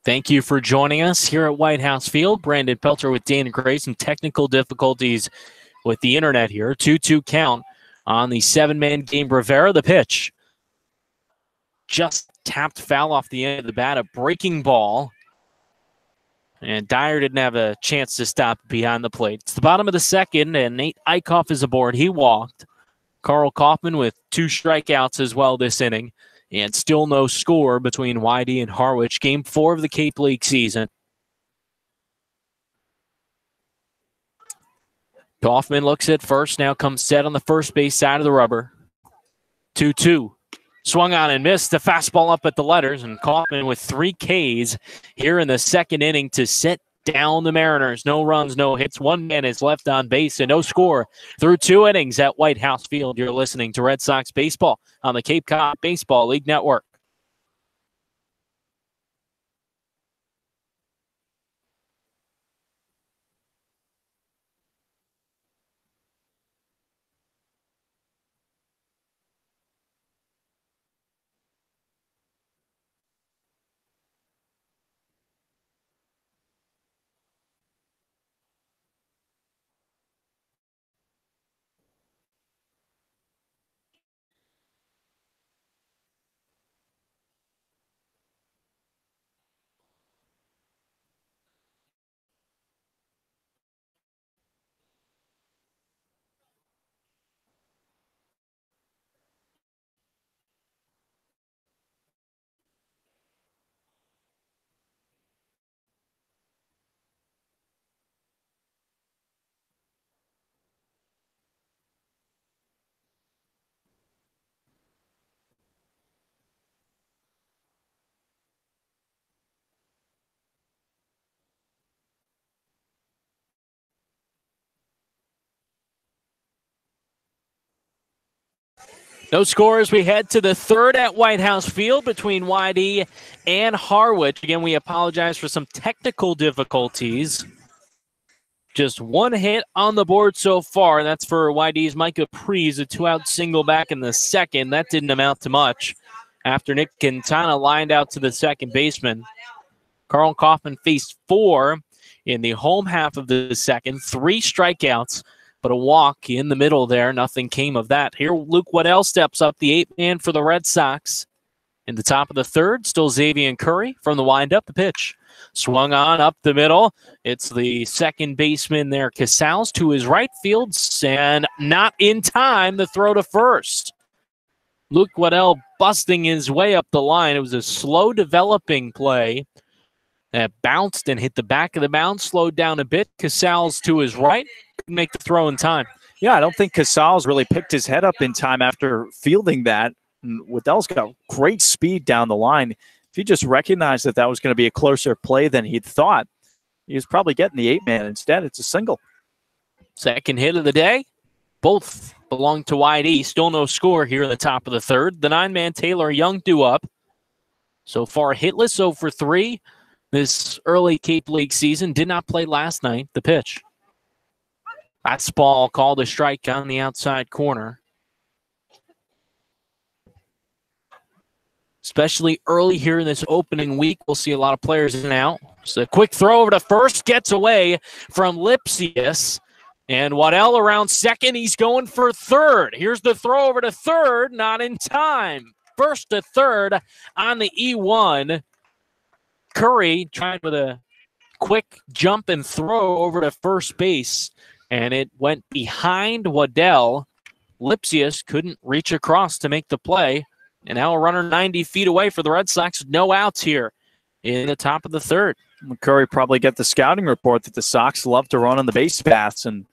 Thank you for joining us here at White House Field. Brandon Pelter with Dana Gray. Some technical difficulties with the internet here. 2-2 count on the 7-man game. Rivera, the pitch. Just tapped foul off the end of the bat. A breaking ball. And Dyer didn't have a chance to stop behind the plate. It's the bottom of the second, and Nate Eichhoff is aboard. He walked. Carl Kaufman with 2 strikeouts as well this inning. And still no score between YD and Harwich. Game 4 of the Cape League season. Kaufman looks at first, now comes set on the first base side of the rubber. 2-2. Swung on and missed. The fastball up at the letters, and Kaufman with 3 Ks here in the second inning to set down the Mariners. No runs, no hits. 1 man is left on base and no score through 2 innings at White House Field. You're listening to Red Sox baseball on the Cape Cod Baseball League Network. No score as we head to the third at White House Field between YD and Harwich. Again, we apologize for some technical difficulties. Just 1 hit on the board so far, and that's for YD's Micah Prees, a 2-out single back in the second. That didn't amount to much after Nick Quintana lined out to the second baseman. Carl Kaufman faced 4 in the home half of the second, 3 strikeouts. But a walk in the middle there, nothing came of that. Here, Luke Waddell steps up, the 8-man for the Red Sox. In the top of the third, still Xavier Curry from the windup. The pitch swung on up the middle. It's the second baseman there, Casals, to his right field, and not in time. The throw to first. Luke Waddell busting his way up the line. It was a slow developing play that bounced and hit the back of the mound, slowed down a bit. Casals to his right. Make the throw in time. Yeah, I don't think Casals really picked his head up in time after fielding that. And Waddell's got great speed down the line. If he just recognized that that was going to be a closer play than he'd thought, he was probably getting the 8-man. Instead, it's a single. Second hit of the day. Both belong to YD. Still no score here in the top of the third. The 9-man Taylor Young due up. So far hitless, 0 for 3 this early Cape League season. Did not play last night. The pitch. That's ball called a strike on the outside corner. Especially early here in this opening week, we'll see a lot of players in and out. So a quick throw over to first, gets away from Lipsius. And Waddell around second, he's going for third. Here's the throw over to third, not in time. First to third on the E1. Curry tried with a quick jump and throw over to first base. And it went behind Waddell. Lipsius couldn't reach across to make the play. And now a runner 90 feet away for the Red Sox. No outs here in the top of the third. Curry probably got the scouting report that the Sox love to run on the base paths. And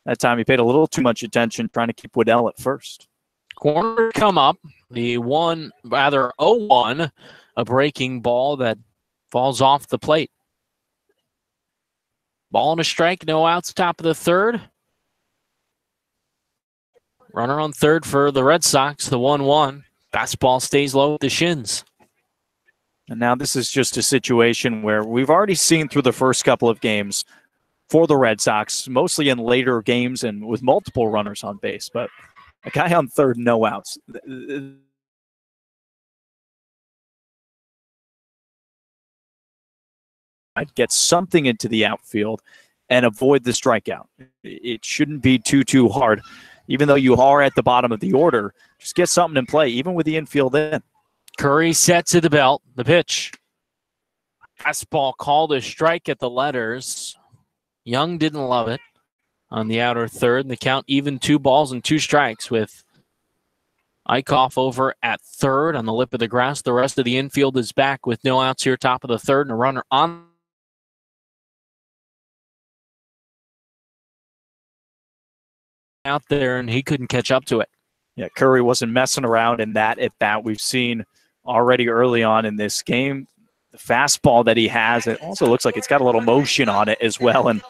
that time he paid a little too much attention trying to keep Waddell at first. Corner come up. The 0-1, a breaking ball that falls off the plate. Ball and a strike, no outs, top of the third. Runner on third for the Red Sox, the 1-1. Fastball stays low with the shins. And now this is just a situation where we've already seen through the first couple of games for the Red Sox, mostly in later games and with multiple runners on base. But a guy on third, no outs. get something into the outfield, and avoid the strikeout. It shouldn't be too hard. Even though you are at the bottom of the order, just get something in play, even with the infield in. Curry set to the belt. The pitch. Fastball called a strike at the letters. Young didn't love it on the outer third. And the count even 2 balls and 2 strikes with Eichhoff over at third on the lip of the grass. The rest of the infield is back with no outs here, top of the third, and a runner on out there, and he couldn't catch up to it. Yeah, Curry wasn't messing around in that at bat. We've seen already early on in this game the fastball that he has. It also looks like it's got a little motion on it as well. And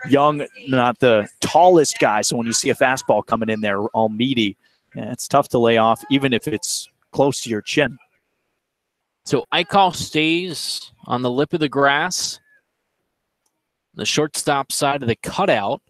Young, not the tallest guy, so when you see a fastball coming in there all meaty, yeah, it's tough to lay off, even if it's close to your chin. So Eichhoff stays on the lip of the grass, the shortstop side of the cutout,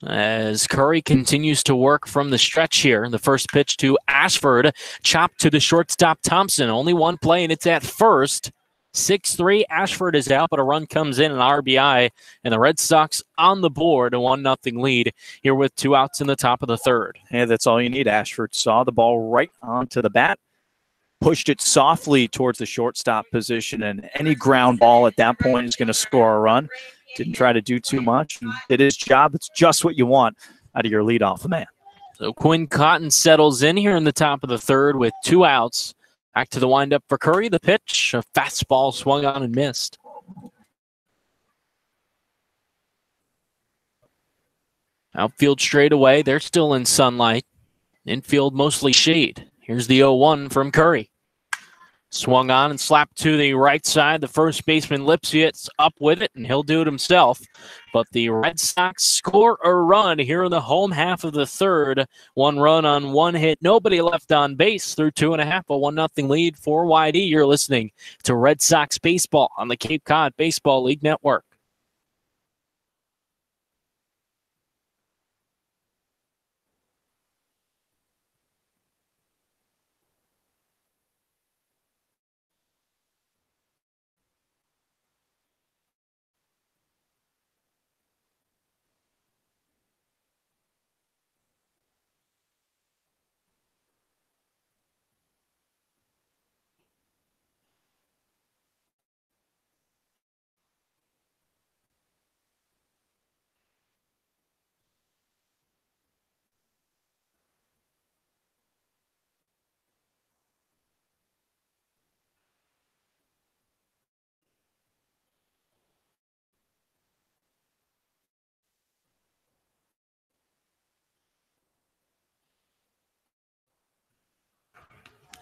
as Curry continues to work from the stretch here. The first pitch to Ashford, chopped to the shortstop Thompson. Only one play, and it's at first. 6-3, Ashford is out, but a run comes in, an RBI, and the Red Sox on the board, a 1-0 lead here with 2 outs in the top of the third. Yeah, that's all you need. Ashford saw the ball right onto the bat, pushed it softly towards the shortstop position, and any ground ball at that point is going to score a run. Didn't try to do too much. Did his job. It's just what you want out of your leadoff man. So Quinn Cotton settles in here in the top of the third with 2 outs. Back to the windup for Curry. The pitch, a fastball swung on and missed. Outfield straight away. They're still in sunlight. Infield mostly shade. Here's the 0-1 from Curry. Swung on and slapped to the right side. The first baseman Lipsiet's up with it, and he'll do it himself. But the Red Sox score a run here in the home half of the third. 1 run on 1 hit. Nobody left on base through 2.5. A 1-0 lead for YD. You're listening to Red Sox Baseball on the Cape Cod Baseball League Network.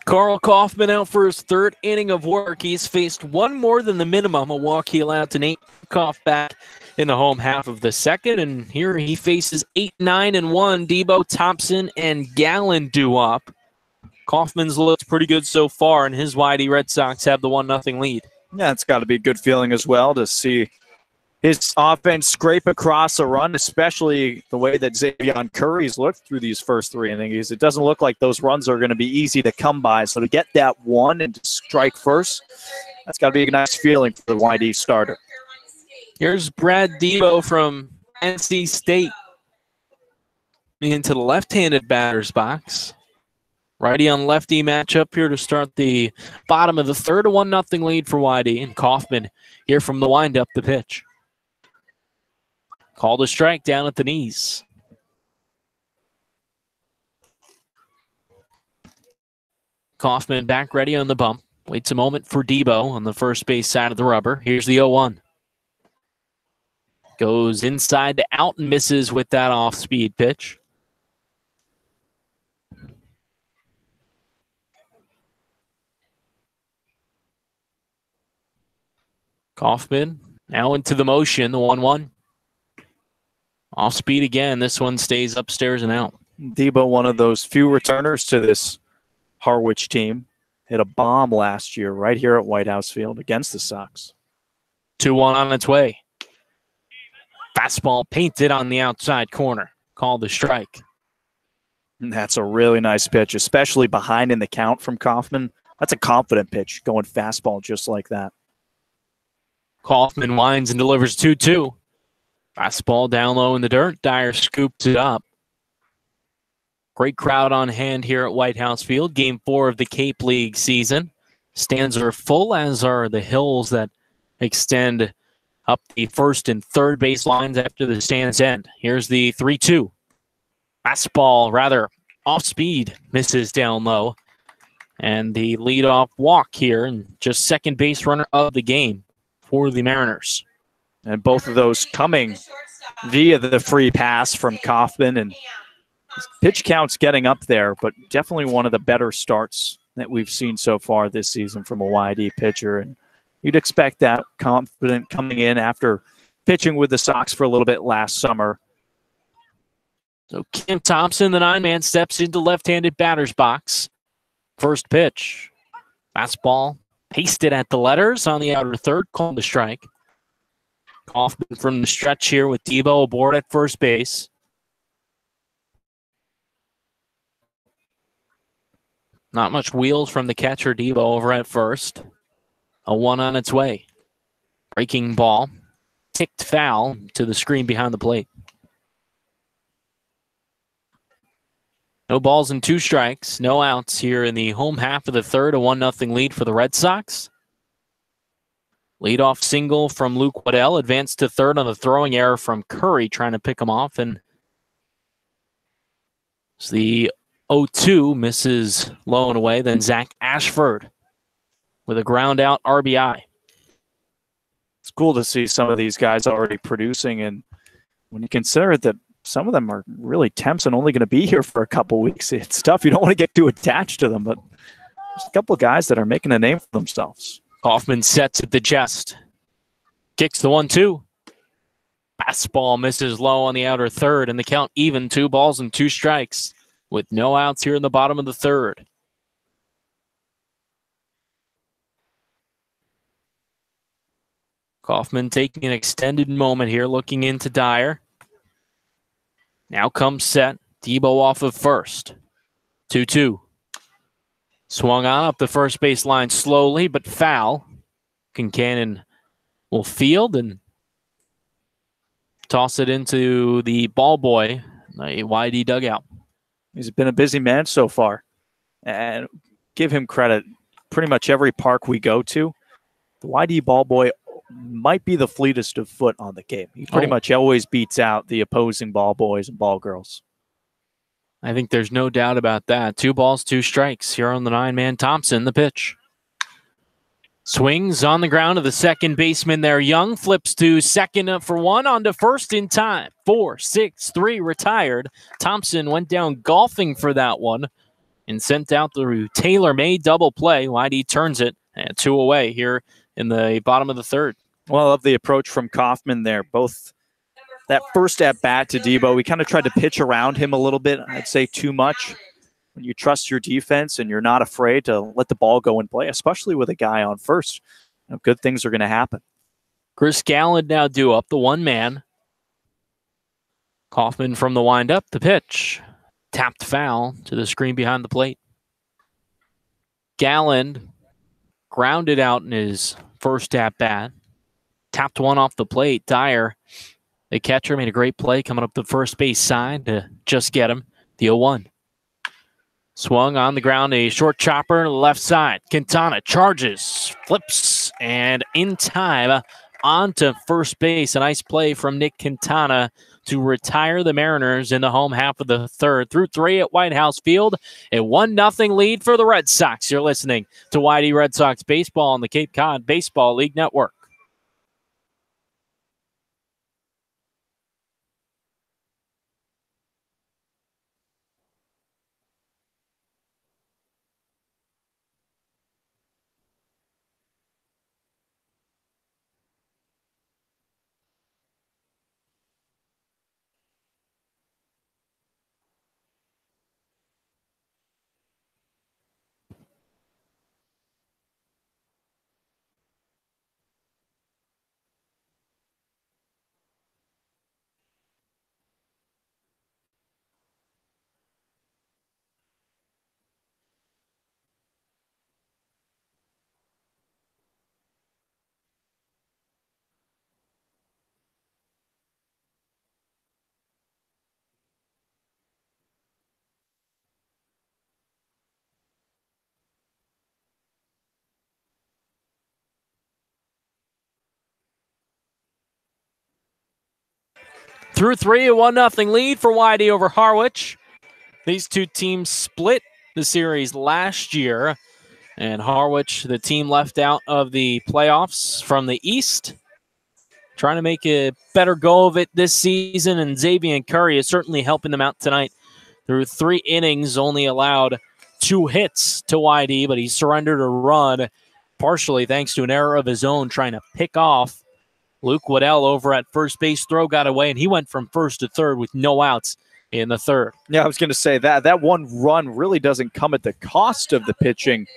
Carl Kaufman out for his 3rd inning of work. He's faced 1 more than the minimum, a walk he allowed to Nate Koff back in the home half of the 2nd. And here he faces 8, 9, and 1. Debo, Thompson, and Gallen due up. Kaufman's looked pretty good so far, and his YD Red Sox have the 1-0 lead. Yeah, it's got to be a good feeling as well to see his offense scrape across a run, especially the way that Xavier Curry's looked through these first 3 innings. It doesn't look like those runs are going to be easy to come by. So to get that 1 and to strike first, that's got to be a nice feeling for the YD starter. Here's Brad Debo from NC State into the left-handed batter's box. Righty on lefty matchup here to start the bottom of the third. A 1-0 lead for YD. And Kaufman here from the windup, the pitch. Called a strike down at the knees. Kaufman back ready on the bump. Waits a moment for Debo on the first base side of the rubber. Here's the 0-1. Goes inside to out and misses with that off-speed pitch. Kaufman now into the motion, the 1-1. Off speed again. This one stays upstairs and out. Debo, one of those few returners to this Harwich team, hit a bomb last year right here at White House Field against the Sox. 2-1 on its way. Fastball painted on the outside corner. Called the strike. And that's a really nice pitch, especially behind in the count from Kaufman. That's a confident pitch, going fastball just like that. Kaufman winds and delivers 2-2. Fastball down low in the dirt. Dyer scoops it up. Great crowd on hand here at White House Field. Game 4 of the Cape League season. Stands are full, as are the hills that extend up the first and third base lines after the stands end. Here's the 3-2. Fastball, rather off speed, misses down low. And the leadoff walk here, and just second base runner of the game for the Mariners. And both of those coming via the free pass from Kaufman. And pitch count's getting up there, but definitely one of the better starts that we've seen so far this season from a YD pitcher. And you'd expect that, confident coming in after pitching with the Sox for a little bit last summer. So Kim Thompson, the 9-man, steps into left-handed batter's box. First pitch. Fastball pasted at the letters on the outer third, called the strike. Kaufman from the stretch here with Debo aboard at first base. Not much wheels from the catcher Debo over at first. A 1 on its way. Breaking ball. Ticked foul to the screen behind the plate. No balls and 2 strikes. No outs here in the home half of the third. A 1-0 lead for the Red Sox. Leadoff single from Luke Waddell. Advanced to third on the throwing error from Curry, trying to pick him off. And it's the 0-2 misses low and away. Then Zach Ashford with a ground out RBI. It's cool to see some of these guys already producing. And when you consider that some of them are really temps and only going to be here for a couple weeks, it's tough. You don't want to get too attached to them, but there's a couple of guys that are making a name for themselves. Kaufman sets at the chest. Kicks the 1-2. Fastball misses low on the outer third, and the count even. 2 balls and 2 strikes with no outs here in the bottom of the third. Kaufman taking an extended moment here, looking into Dyer. Now comes set. Debo off of first. 2-2. Swung on up the first base line slowly, but foul. Kincannon will field and toss it into the ball boy, a YD dugout. He's been a busy man so far. And give him credit. Pretty much every park we go to, the YD ball boy might be the fleetest of foot on the game. He pretty much always beats out the opposing ball boys and ball girls. I think there's no doubt about that. 2 balls, 2 strikes here on the 9-man. Thompson, the pitch. Swings on the ground to the second baseman there. Young flips to second up for 1, on to first in time. 4-6-3 retired. Thompson went down golfing for that one and sent out the tailor-made double play. YD turns it and 2 away here in the bottom of the third. Well, I love the approach from Kaufman there. Both that first at-bat to Debo, we kind of tried to pitch around him a little bit. I'd say too much. When you trust your defense and you're not afraid to let the ball go and play, especially with a guy on first, good things are going to happen. Chris Gallen now due up, the 1-man. Kaufman from the windup, the pitch. Tapped foul to the screen behind the plate. Gallen grounded out in his first at-bat. Tapped one off the plate. Dyer, the catcher, made a great play coming up the first base side to just get him. The 0-1. Swung on the ground, a short chopper left side. Quintana charges, flips, and in time on to first base. A nice play from Nick Quintana to retire the Mariners in the home half of the third. Through 3 at White House Field, a 1-0 lead for the Red Sox. You're listening to YD Red Sox Baseball on the Cape Cod Baseball League Network. through three, a 1-0 lead for YD over Harwich. These two teams split the series last year, and Harwich, the team left out of the playoffs from the East, trying to make a better go of it this season, and Xavier Curry is certainly helping them out tonight. Through 3 innings, only allowed 2 hits to YD, but he surrendered a run, partially thanks to an error of his own, trying to pick off Luke Waddell over at first base. Throw got away, and he went from first to third with no outs in the third. Yeah, I was going to say that one run really doesn't come at the cost of the pitching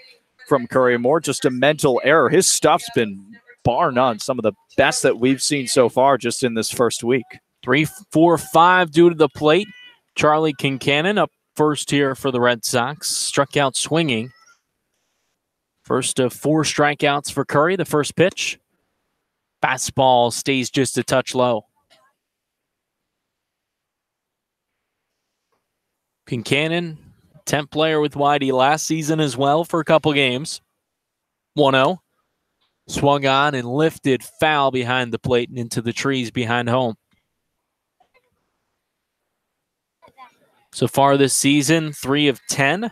from Curry, more just a mental error. His stuff's been, bar none, some of the best that we've seen so far just in this first week. 3-4-5 due to the plate. Charlie Kincannon up first here for the Red Sox. Struck out swinging. First of 4 strikeouts for Curry. The first pitch. Fastball stays just a touch low. Kincannon, 10th player with YD last season as well for a couple games. 1-0. Swung on and lifted foul behind the plate and into the trees behind home. So far this season, 3 of 10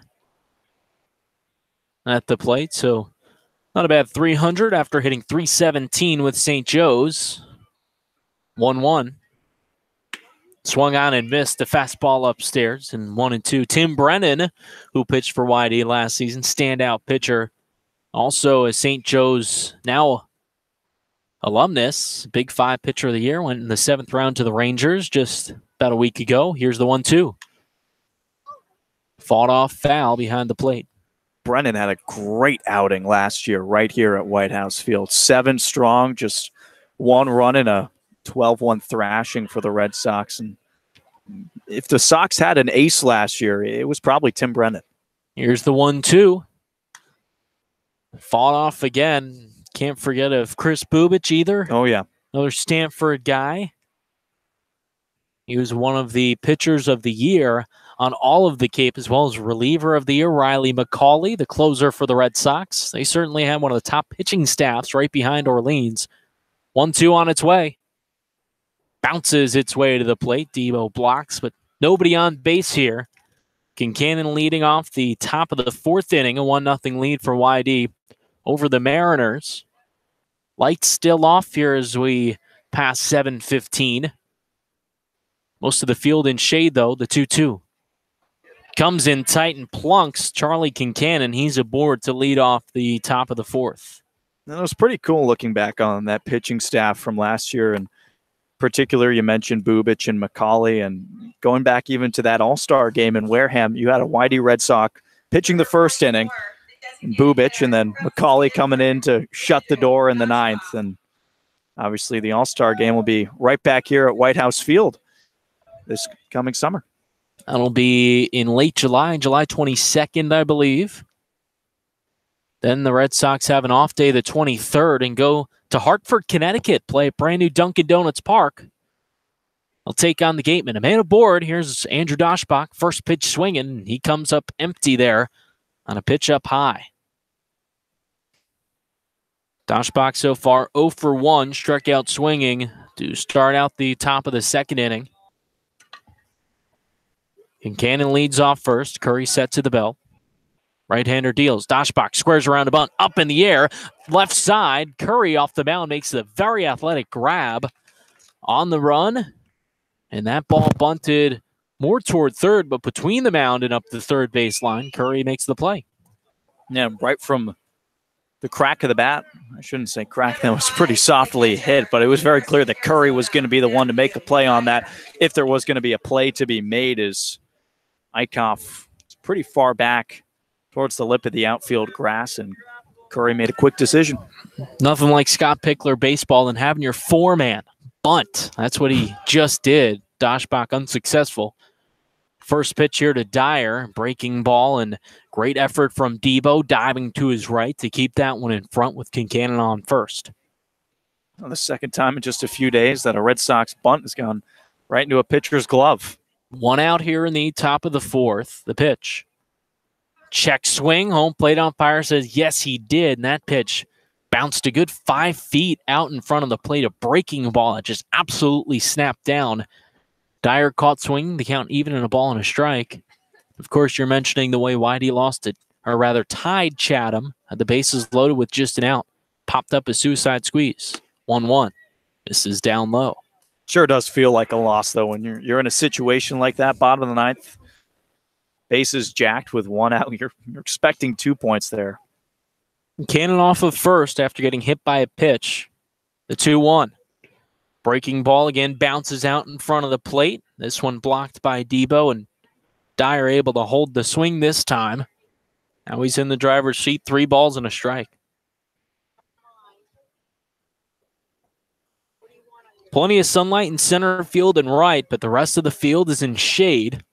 at the plate. So not a bad 300 after hitting 317 with St. Joe's. 1-1. Swung on and missed the fastball upstairs. And 1-2. Tim Brennan, who pitched for YD last season, standout pitcher. Also a St. Joe's now alumnus. Big 5 pitcher of the year. Went in the 7th round to the Rangers just about a week ago. Here's the 1-2. Fought off foul behind the plate. Brennan had a great outing last year right here at White House Field. 7 strong, just 1 run in a 12-1 thrashing for the Red Sox. And if the Sox had an ace last year, it was probably Tim Brennan. Here's the 1-2. Fought off again. Can't forget of Chris Bubich either. Oh, yeah. Another Stanford guy. He was one of the pitchers of the year on all of the Cape, as well as reliever of the year, Riley McCauley, the closer for the Red Sox. They certainly had one of the top pitching staffs right behind Orleans. 1-2 on its way. Bounces its way to the plate. Debo blocks, but nobody on base here. Kincannon leading off the top of the 4th inning, a 1-0 lead for YD over the Mariners. Lights still off here as we pass 7:15. Most of the field in shade, though, the 2-2. Comes in tight and plunks Charlie Kincannon. He's aboard to lead off the top of the 4th. It was pretty cool looking back on that pitching staff from last year. And in particular, you mentioned Bubich and McCauley. And going back even to that All-Star game in Wareham, you had a YD Red Sox pitching the 1st inning. And Bubich and then McCauley coming in to shut the door in the 9th. And obviously the All-Star game will be right back here at White House Field this coming summer. That'll be in late July, July 22nd, I believe. Then the Red Sox have an off day the 23rd and go to Hartford, Connecticut, play at brand new Dunkin' Donuts Park. They'll take on the Gatemen. A man aboard. Here's Andrew Doshbach, first pitch swinging. He comes up empty there on a pitch up high. Doshbach so far 0 for 1, struck out swinging to start out the top of the 2nd inning. Kincannon leads off first. Curry set to the bell. Right-hander deals. Doshbach squares around a bunt. Up in the air. Left side. Curry off the mound makes a very athletic grab on the run. And that ball bunted more toward third, but between the mound and up the third baseline, Curry makes the play. Yeah, right from the crack of the bat. I shouldn't say crack. That was pretty softly hit, but it was very clear that Curry was going to be the one to make a play on that. If there was going to be a play to be made, as Eichhoff is pretty far back towards the lip of the outfield grass, and Curry made a quick decision. Nothing like Scott Pickler baseball than having your 4-man bunt. That's what he just did. Doshbach unsuccessful. First pitch here to Dyer, breaking ball, and great effort from Debo diving to his right to keep that one in front with Kincannon on first. Well, the 2nd time in just a few days that a Red Sox bunt has gone right into a pitcher's glove. 1 out here in the top of the 4th. The pitch. Check swing. Home plate umpire says yes, he did. And that pitch bounced a good 5 feet out in front of the plate. A breaking ball that just absolutely snapped down Dyer caught swinging, the count even in a ball and a strike. Of course, you're mentioning the way Whitey lost it, or rather tied Chatham. Had the bases loaded with just an out. Popped up a suicide squeeze. 1-1. This is down low. Sure does feel like a loss, though, when you're in a situation like that, bottom of the ninth. Bases jacked with one out. You're expecting 2 points there. Cannon off of first after getting hit by a pitch. The 2-1. Breaking ball again bounces out in front of the plate. This one blocked by Debo, and Dyer able to hold the swing this time. Now he's in the driver's seat, 3 balls and a strike. Plenty of sunlight in center field and right, but the rest of the field is in shade.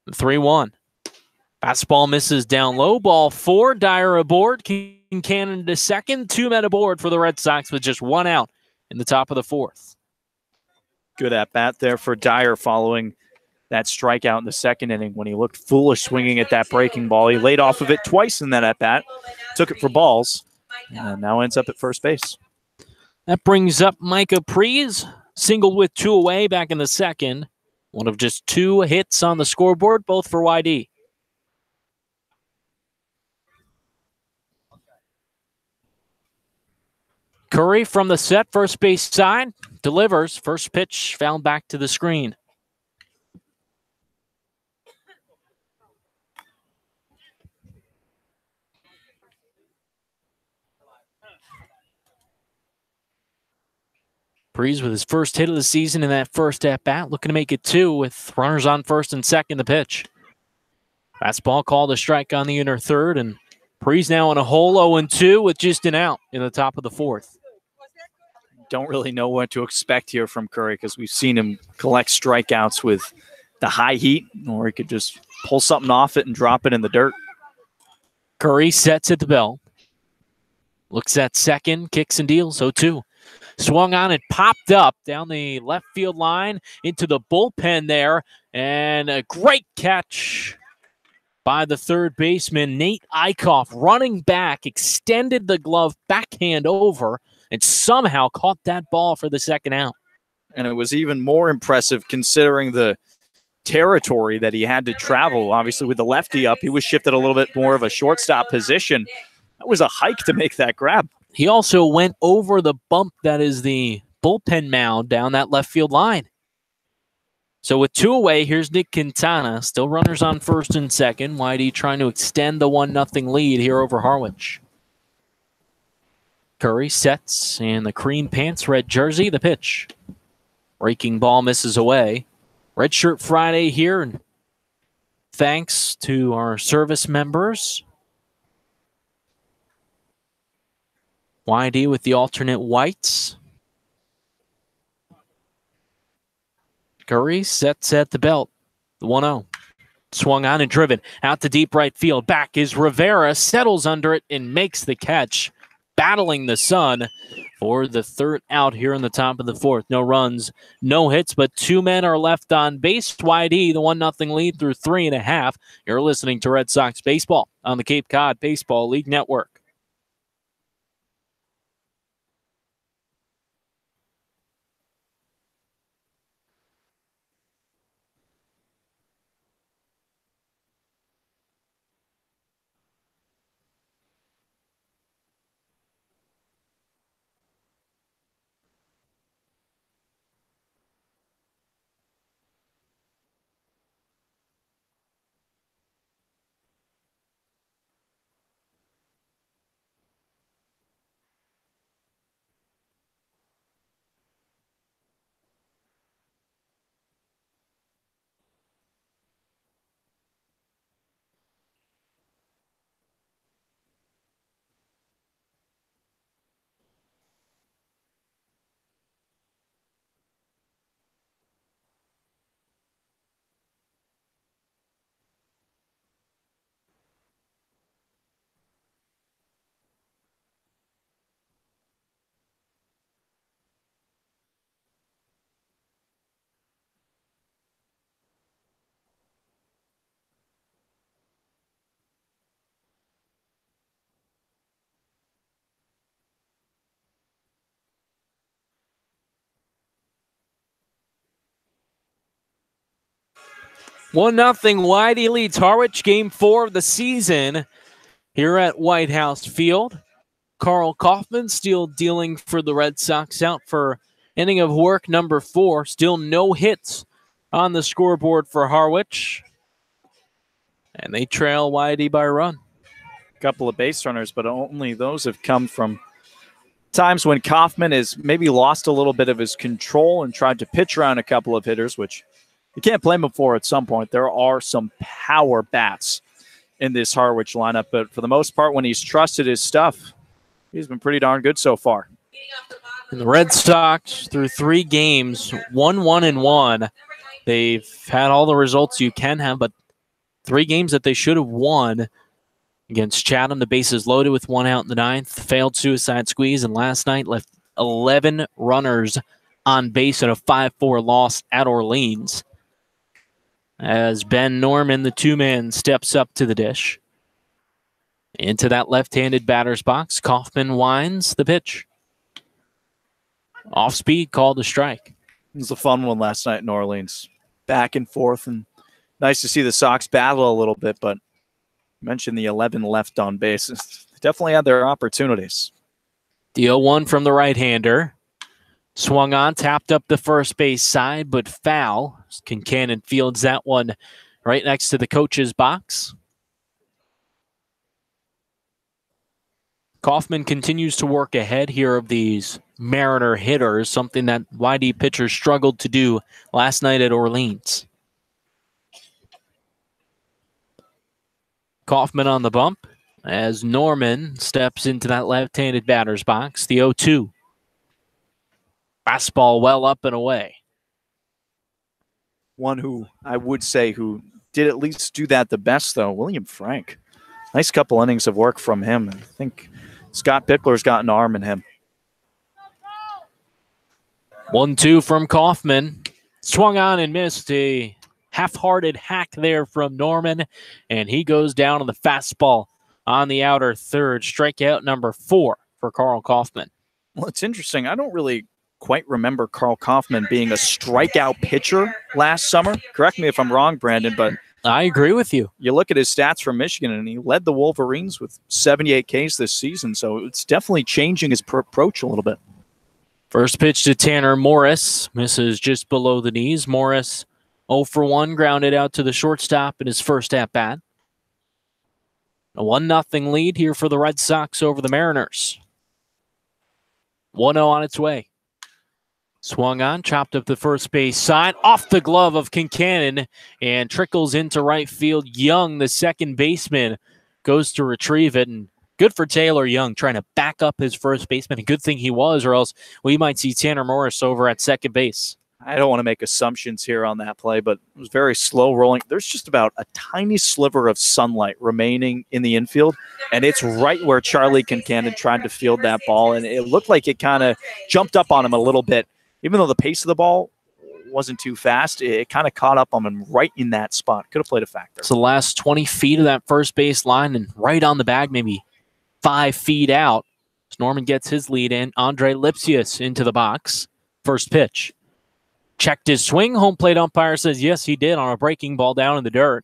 3-1. Fastball misses down low. Ball 4. Dyer aboard. Cannon to second. 2 men aboard for the Red Sox with just 1 out in the top of the 4th. Good at bat there for Dyer following that strikeout in the second inning when he looked foolish swinging at that breaking ball. He laid off of it twice in that at bat, took it for balls, and now ends up at first base. That brings up Micah Prees, singled with 2 away back in the second. One of just 2 hits on the scoreboard, both for YD. Curry from the set, first base side, delivers. First pitch found back to the screen. Breeze with his first hit of the season in that first at-bat, looking to make it 2 with runners on first and second. The pitch. Fastball called a strike on the inner third, and Breeze now in a hole 0-2 with just an out in the top of the 4th. Don't really know what to expect here from Curry because we've seen him collect strikeouts with the high heat, or he could just pull something off it and drop it in the dirt. Curry sets at the bell. Looks at second, kicks and deals, 0-2. Swung on and popped up down the left field line into the bullpen there. And a great catch by the third baseman, Nate Eichhoff, running back, extended the glove backhand over, and somehow caught that ball for the second out. And it was even more impressive considering the territory that he had to travel. Obviously, with the lefty up, he was shifted a little bit more of a shortstop position. That was a hike to make that grab. He also went over the bump that is the bullpen mound down that left field line. So with 2 away, here's Nick Quintana. Still runners on first and second. Whitey trying to extend the 1-0 lead here over Harwich. Curry sets in the cream pants, red jersey. The pitch. Breaking ball misses away. Red Shirt Friday here. And thanks to our service members. YD with the alternate whites. Curry sets at the belt. The 1-0. Swung on and driven. Out to deep right field. Back is Rivera. Settles under it and makes the catch. Battling the sun for the 3rd out here in the top of the 4th. No runs, no hits, but 2 men are left on base. YD, the 1-0 lead through 3.5. You're listening to Red Sox Baseball on the Cape Cod Baseball League Network. 1-0 Whitey leads Harwich, game 4 of the season here at White House Field. Carl Kaufman still dealing for the Red Sox, out for inning of work number 4. Still no hits on the scoreboard for Harwich. And they trail Whitey by a run. A couple of base runners, but only those have come from times when Kaufman has maybe lost a little bit of his control and tried to pitch around a couple of hitters, which you can't blame him for at some point. There are some power bats in this Harwich lineup, but for the most part, when he's trusted his stuff, he's been pretty darn good so far. And the Red Sox, through 3 games, 1-1-1. They've had all the results you can have, but 3 games that they should have won. Against Chatham, the bases loaded with 1 out in the 9th. Failed suicide squeeze, and last night left 11 runners on base in a 5-4 loss at Orleans. As Ben Norman, the 2-man, steps up to the dish. Into that left-handed batter's box, Kaufman winds the pitch. Off speed, called a strike. It was a fun one last night in Orleans. Back and forth, and nice to see the Sox battle a little bit, but you mentioned the 11 left on base. They definitely had their opportunities. The 0-1 from the right-hander. Swung on, tapped up the first base side, but foul. Kincannon fields that one right next to the coach's box. Kaufman continues to work ahead here of these Mariner hitters, something that YD pitchers struggled to do last night at Orleans. Kaufman on the bump as Norman steps into that left-handed batter's box. The 0-2. Fastball well up and away. One who I would say who did at least do that the best, though, William Frank. Nice couple innings of work from him. I think Scott Pickler's got an arm in him. 1-2 from Kaufman. Swung on and missed. A half-hearted hack there from Norman, and he goes down on the fastball on the outer third. Strikeout number 4 for Carl Kaufman. Well, it's interesting. I don't really quite remember Carl Kaufman being a strikeout pitcher last summer. Correct me if I'm wrong, Brandon, but I agree with you. You look at his stats from Michigan, and he led the Wolverines with 78 Ks this season, so it's definitely changing his approach a little bit. First pitch to Tanner Morris. Misses just below the knees. Morris 0 for 1, grounded out to the shortstop in his first at-bat. A 1-0 lead here for the Red Sox over the Mariners. 1-0 on its way. Swung on, chopped up the first base side, off the glove of Kincannon, and trickles into right field. Young, the second baseman, goes to retrieve it, and good for Taylor Young, trying to back up his first baseman. A good thing he was, or else we might see Tanner Morris over at second base. I don't want to make assumptions here on that play, but it was very slow rolling. There's just about a tiny sliver of sunlight remaining in the infield, and it's right where Charlie Kincannon tried to field that ball, and it looked like it kind of jumped up on him a little bit. Even though the pace of the ball wasn't too fast, it kind of caught up on him right in that spot. Could have played a factor. So the last 20 feet of that first base line and right on the bag, maybe 5 feet out. As Norman gets his lead in, Andre Lipsius into the box. First pitch. Checked his swing. Home plate umpire says yes, he did on a breaking ball down in the dirt.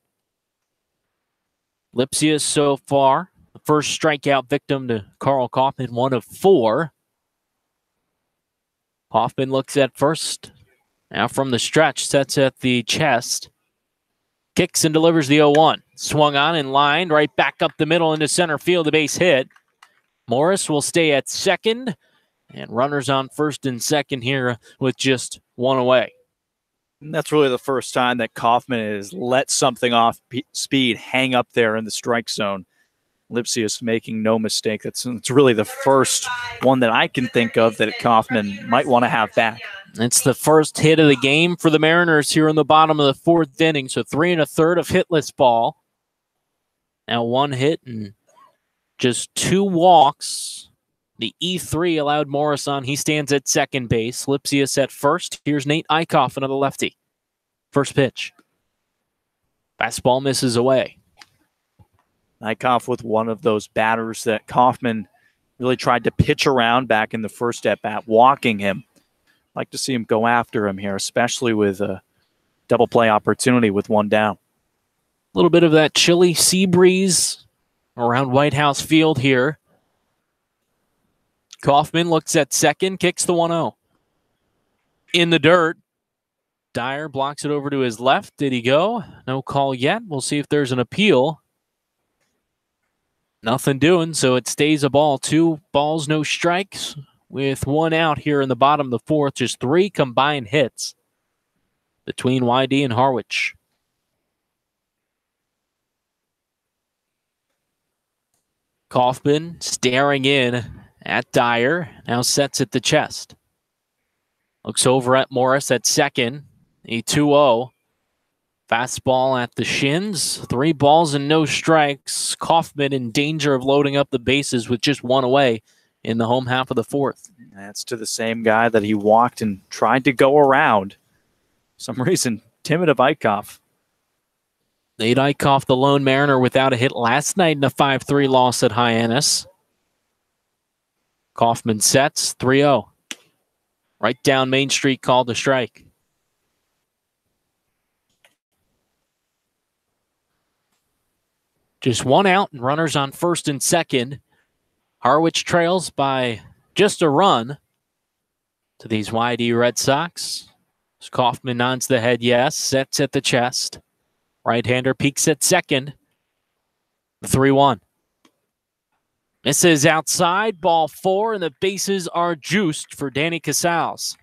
Lipsius so far, the first strikeout victim to Carl Kaufman, 1 of 4. Hoffman looks at first. Now from the stretch, sets at the chest. Kicks and delivers the 0-1. Swung on and lined right back up the middle into center field. The base hit. Morris will stay at second. And runners on first and second here with just 1 away. And that's really the first time that Kaufman has let something off speed hang up there in the strike zone. Lipsius making no mistake. It's really the first one that I can think of that Kaufman might want to have back. It's the first hit of the game for the Mariners here in the bottom of the 4th inning. So 3 1/3 of hitless ball. Now 1 hit and just 2 walks. The E3 allowed Morris on. He stands at second base. Lipsius at first. Here's Nate Eichhoff, another lefty. First pitch. Fastball misses away. Eichhoff with one of those batters that Kaufman really tried to pitch around back in the first at-bat, walking him. Like to see him go after him here, especially with a double play opportunity with 1 down. A little bit of that chilly sea breeze around White House Field here. Kaufman looks at second, kicks the 1-0. In the dirt. Dyer blocks it over to his left. Did he go? No call yet. We'll see if there's an appeal. Nothing doing, so it stays a ball. 2 balls, no strikes, with 1 out here in the bottom of the 4th. Just 3 combined hits between YD and Harwich. Kaufman staring in at Dyer. Now sets at the chest. Looks over at Morris at second. A 2-0. Fastball at the shins. 3 balls and no strikes. Kaufman in danger of loading up the bases with just 1 away in the home half of the 4th. That's to the same guy that he walked and tried to go around. For some reason, Timid of Eichhoff. Nate Eichhoff, the lone Mariner, without a hit last night in a 5-3 loss at Hyannis. Kaufman sets 3-0. Right down Main Street, called a strike. Just 1 out and runners on first and second. Harwich trails by just a run to these YD Red Sox. As Kaufman nods the head yes, sets at the chest. Right-hander peeks at second. 3-1. Misses outside, ball 4, and the bases are juiced for Danny Casals.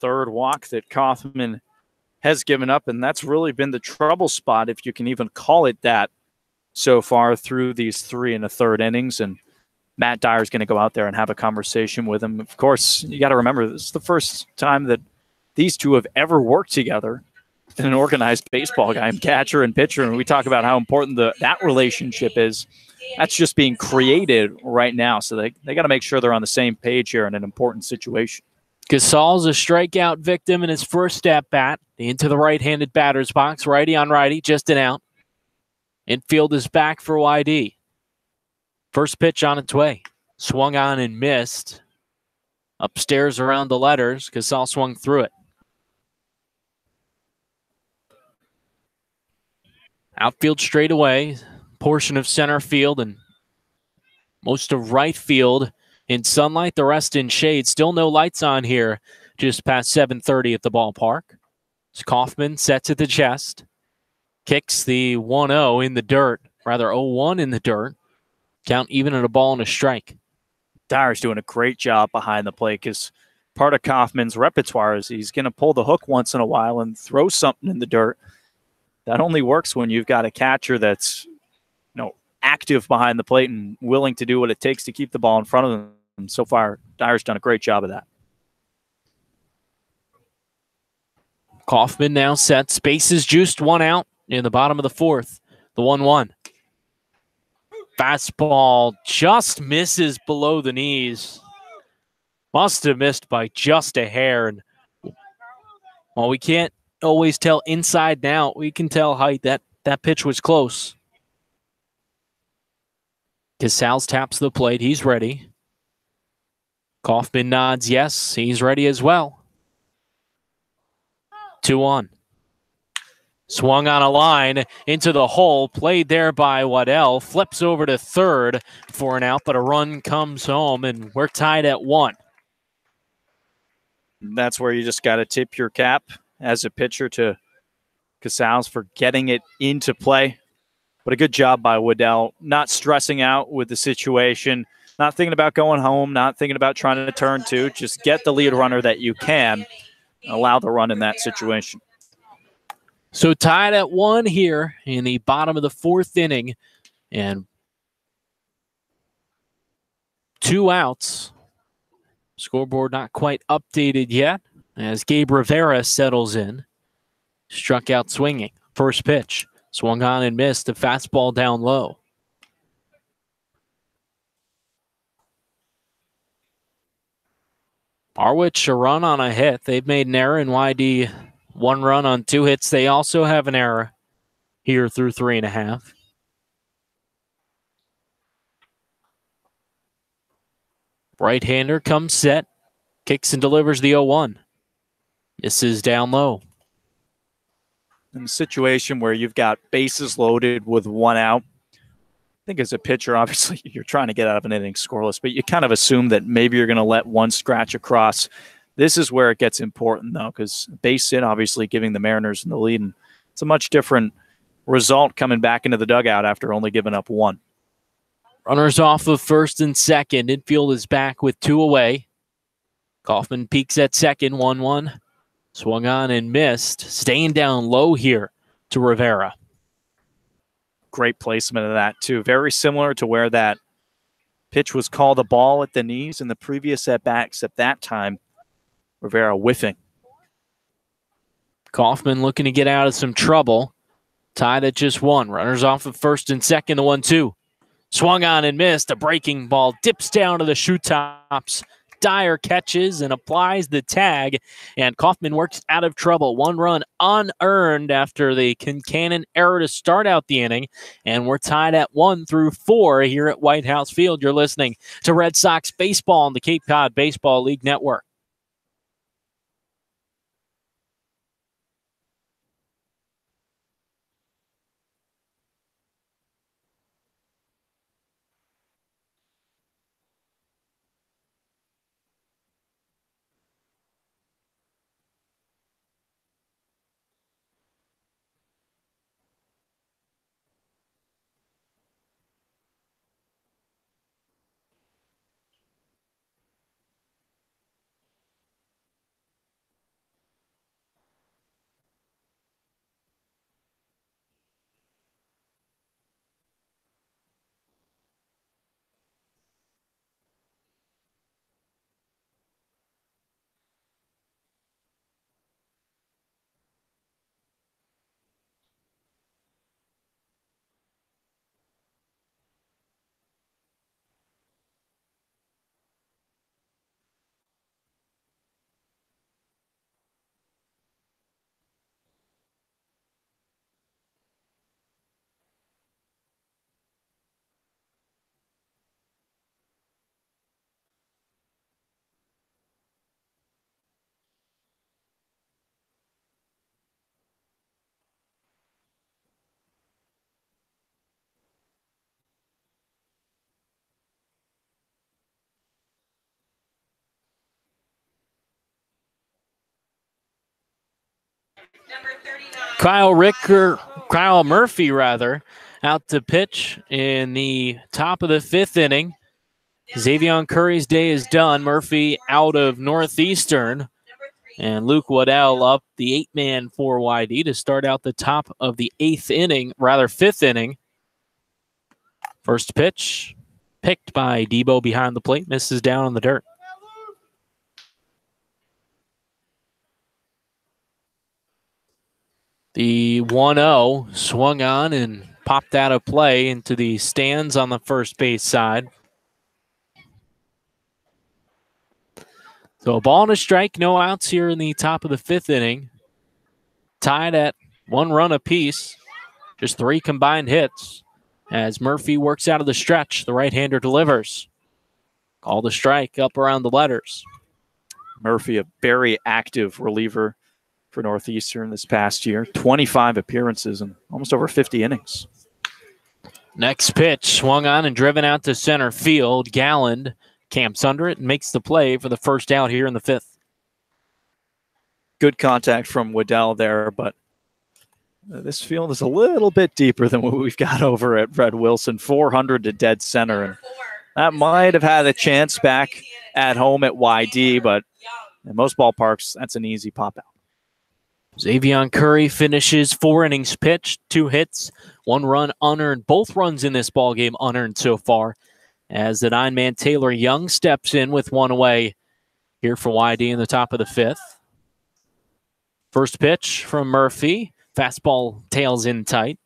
Third walk that Kaufman has given up, and that's really been the trouble spot, if you can even call it that, so far through these 3 1/3 innings. And Matt Dyer's going to go out there and have a conversation with him. Of course, you got to remember, this is the first time that these two have ever worked together in an organized baseball game, catcher and pitcher. And we talk about how important that relationship is. That's just being created right now. So they got to make sure they're on the same page here in an important situation. Casal's a strikeout victim in his first at-bat. Into the right-handed batter's box. Righty on righty, just an out. Infield is back for YD. First pitch on its way. Swung on and missed. Upstairs around the letters. Casal swung through it. Outfield straight away. Portion of center field and most of right field in sunlight. The rest in shade. Still no lights on here. Just past 7:30 at the ballpark. As Kaufman sets at the chest. Kicks the 1-0 in the dirt. Rather 0-1 in the dirt. Count even at a ball and a strike. Dyer's doing a great job behind the plate because part of Kaufman's repertoire is he's going to pull the hook once in a while and throw something in the dirt. That only works when you've got a catcher that's active behind the plate and willing to do what it takes to keep the ball in front of them. And so far, Dyer's done a great job of that. Kaufman now sets. Bases juiced, 1 out in the bottom of the 4th. The 1-1. Fastball just misses below the knees. Must have missed by just a hair. And while we can't always tell inside and out, we can tell how that pitch was close. Casals taps the plate. He's ready. Kaufman nods yes. He's ready as well. 2-1. Swung on a line into the hole. Played there by Waddell. Flips over to third for an out, but a run comes home, and we're tied at 1. That's where you just got to tip your cap as a pitcher to Casals for getting it into play. But a good job by Waddell, not stressing out with the situation, not thinking about going home, not thinking about trying to turn 2. Just get the lead runner that you can. Allow the run in that situation. So tied at 1 here in the bottom of the 4th inning. And 2 outs. Scoreboard not quite updated yet as Gabe Rivera settles in. Struck out swinging. First pitch. Swung on and missed. A fastball down low. Harwich a run on a hit. They've made an error, and YD 1 run on 2 hits. They also have an error here through 3.5. Right-hander comes set. Kicks and delivers the 0-1. This is down low. in a situation where you've got bases loaded with one out, I think as a pitcher, obviously you're trying to get out of an inning scoreless, but you kind of assume that maybe you're going to let one scratch across. This is where it gets important, though, because base hit obviously giving the Mariners the lead, and it's a much different result coming back into the dugout after only giving up one. Runners off of first and second. Infield is back with 2 away. Kaufman peeks at second, 1-1. Swung on and missed. Staying down low here to Rivera. Great placement of that, too. Very similar to where that pitch was called a ball at the knees in the previous at-bat, except that time, Rivera whiffing. Kaufman looking to get out of some trouble. Tied at just 1. Runners off of first and second, the 1-2. Swung on and missed. A breaking ball dips down to the shoe tops. Dyer catches and applies the tag, and Kaufman works out of trouble. 1 run unearned after the Kincannon error to start out the inning, and we're tied at 1 through 4 here at White House Field. You're listening to Red Sox baseball on the Cape Cod Baseball League Network. Kyle Murphy, out to pitch in the top of the 5th inning. Xavier Curry's day is done. Murphy out of Northeastern. And Luke Waddell up the 8-man for YD to start out the top of the 5th inning. First pitch picked by Debo behind the plate, misses down on the dirt. The 1-0 swung on and popped out of play into the stands on the first base side. So a ball and a strike, no outs here in the top of the 5th inning. Tied at 1 run apiece. Just 3 combined hits. As Murphy works out of the stretch, the right-hander delivers. Call the strike up around the letters. Murphy, a very active reliever for Northeastern this past year. 25 appearances and almost over 50 innings. Next pitch, swung on and driven out to center field. Galland camps under it and makes the play for the first out here in the 5th. Good contact from Waddell there, but this field is a little bit deeper than what we've got over at Red Wilson. 400 to dead center, and that might have had a chance back at home at YD, but in most ballparks, that's an easy pop-out. Xavier Curry finishes 4 innings pitched, 2 hits, 1 run unearned. Both runs in this ballgame unearned so far, as the 9-man Taylor Young steps in with 1 away here for YD in the top of the 5th. First pitch from Murphy. Fastball tails in tight.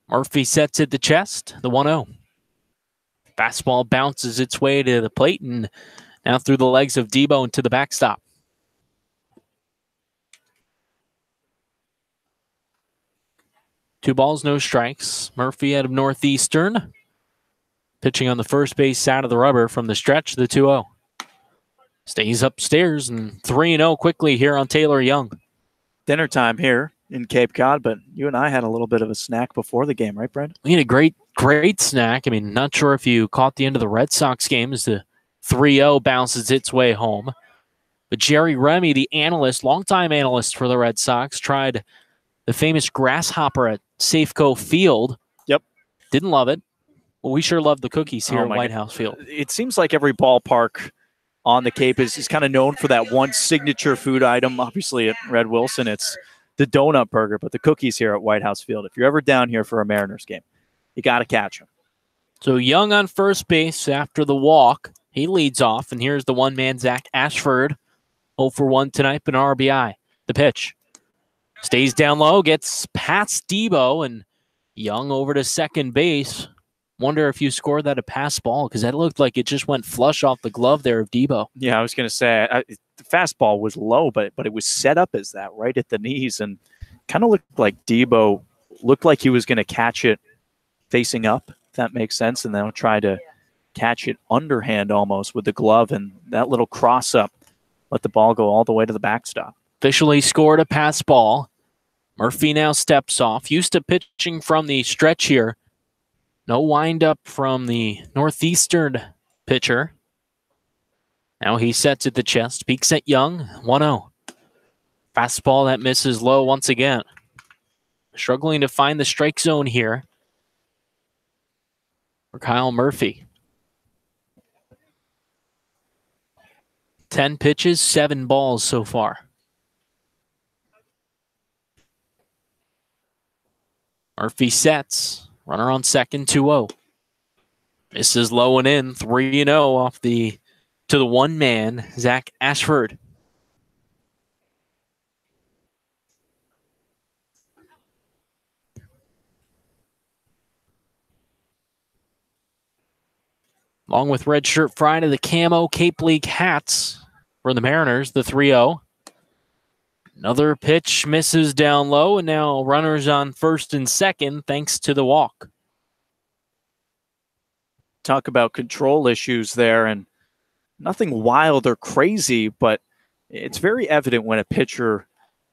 Murphy sets at the chest, the 1-0. Fastball bounces its way to the plate and now through the legs of Debo into the backstop. Two balls, no strikes. Murphy out of Northeastern. Pitching on the first base side of the rubber from the stretch, the 2-0. Stays upstairs and 3-0 quickly here on Taylor Young. Dinner time here in Cape Cod, but you and I had a little bit of a snack before the game, right, Brent? We had a great snack. I mean, not sure if you caught the end of the Red Sox game as the 3-0 bounces its way home. But Jerry Remy, the analyst, longtime analyst for the Red Sox, tried the famous grasshopper at Safeco Field. Yep. Didn't love it. Well, we sure love the cookies here at White God. House Field. It seems like every ballpark on the Cape is kind of known for that one signature food item. Obviously, at Red Wilson, it's the donut burger, but the cookies here at White House Field. If you're ever down here for a Mariners game, you got to catch them. So Young on first base after the walk. He leads off, and here's the one-man Zach Ashford. 0 for 1 tonight, but an RBI. The pitch. Stays down low, gets past Debo, and Young over to second base. Wonder if you scored that a pass ball, because that looked like it just went flush off the glove there of Debo. Yeah, I was going to say, the fastball was low, but it was set up as that, right at the knees, and kind of looked like Debo looked like he was going to catch it facing up, if that makes sense, and then try to catch it underhand almost with the glove, and that little cross-up let the ball go all the way to the backstop. Officially scored a pass ball. Murphy now steps off. Used to pitching from the stretch here. No windup from the northeastern pitcher. Now he sets at the chest. Peeks at Young. 1-0. Fastball that misses low once again. Struggling to find the strike zone here for Kyle Murphy. 10 pitches, 7 balls so far. Murphy sets. Runner on second, 2-0. Misses low and in, 3-0 off to the one-man, Zach Ashford. Along with Red Shirt Friday, the camo Cape League hats for the Mariners, the 3-0. Another pitch misses down low, and now runners on first and second thanks to the walk. Talk about control issues there, and nothing wild or crazy, but it's very evident when a pitcher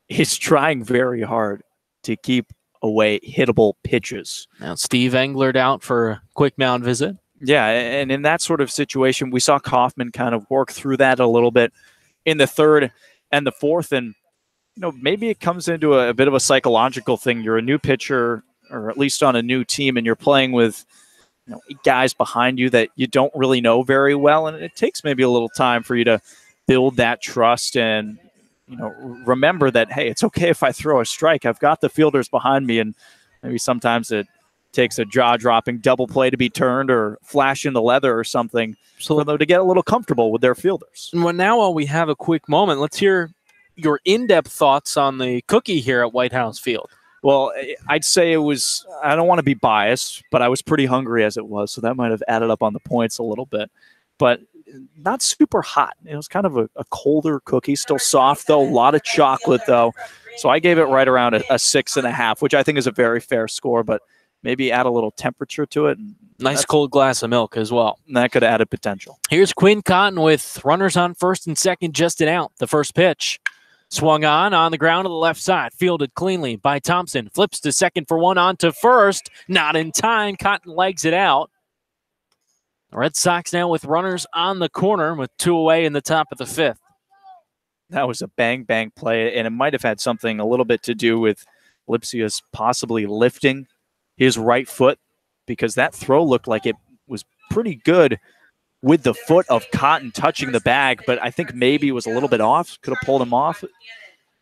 is trying very hard to keep away hittable pitches. Now Steve Englert out for a quick mound visit. Yeah, and in that sort of situation, we saw Kaufman kind of work through that a little bit in the third and the fourth, and maybe it comes into a bit of a psychological thing. You're a new pitcher, or at least on a new team, and you're playing with guys behind you that you don't really know very well, and it takes maybe a little time for you to build that trust and remember that, hey, it's okay if I throw a strike. I've got the fielders behind me, and maybe sometimes it takes a jaw-dropping double play to be turned or flash in the leather or something for them to get a little comfortable with their fielders. Well, now while we have a quick moment, let's hear your in-depth thoughts on the cookie here at White House Field. Well, I'd say it was, I don't want to be biased, but I was pretty hungry as it was, so that might have added up on the points a little bit. But not super hot. It was kind of a colder cookie, still soft, though. A lot of chocolate, though. So I gave it right around a 6.5, which I think is a very fair score, but maybe add a little temperature to it. Nice cold glass of milk as well. That could add a potential. Here's Quinn Cotton with runners on first and second just and out. The first pitch. Swung on the ground to the left side. Fielded cleanly by Thompson. Flips to second for one, on to first. Not in time. Cotton legs it out. The Red Sox now with runners on the corner with 2 away in the top of the 5th. That was a bang-bang play, and it might have had something a little bit to do with Lipsius possibly lifting his right foot, because that throw looked like it was pretty good with the foot of Cotton touching the bag, but I think maybe it was a little bit off. Could have pulled him off.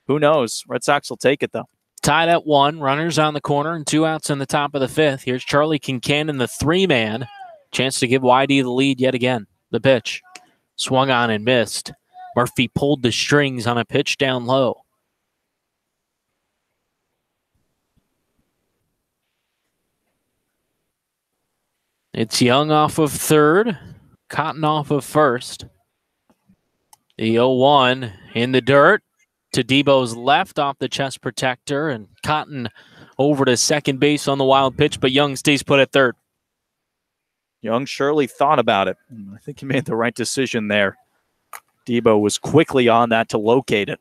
Who knows? Red Sox will take it, though. Tied at 1. Runners on the corner and 2 outs in the top of the 5th. Here's Charlie Kincannon, the 3-man. Chance to give YD the lead yet again. The pitch. Swung on and missed. Murphy pulled the strings on a pitch down low. It's Young off of third. Cotton off of first. The 0-1 in the dirt to Debo's left off the chest protector, and Cotton over to second base on the wild pitch, but Young stays put at third. Young surely thought about it. I think he made the right decision there. Debo was quickly on that to locate it.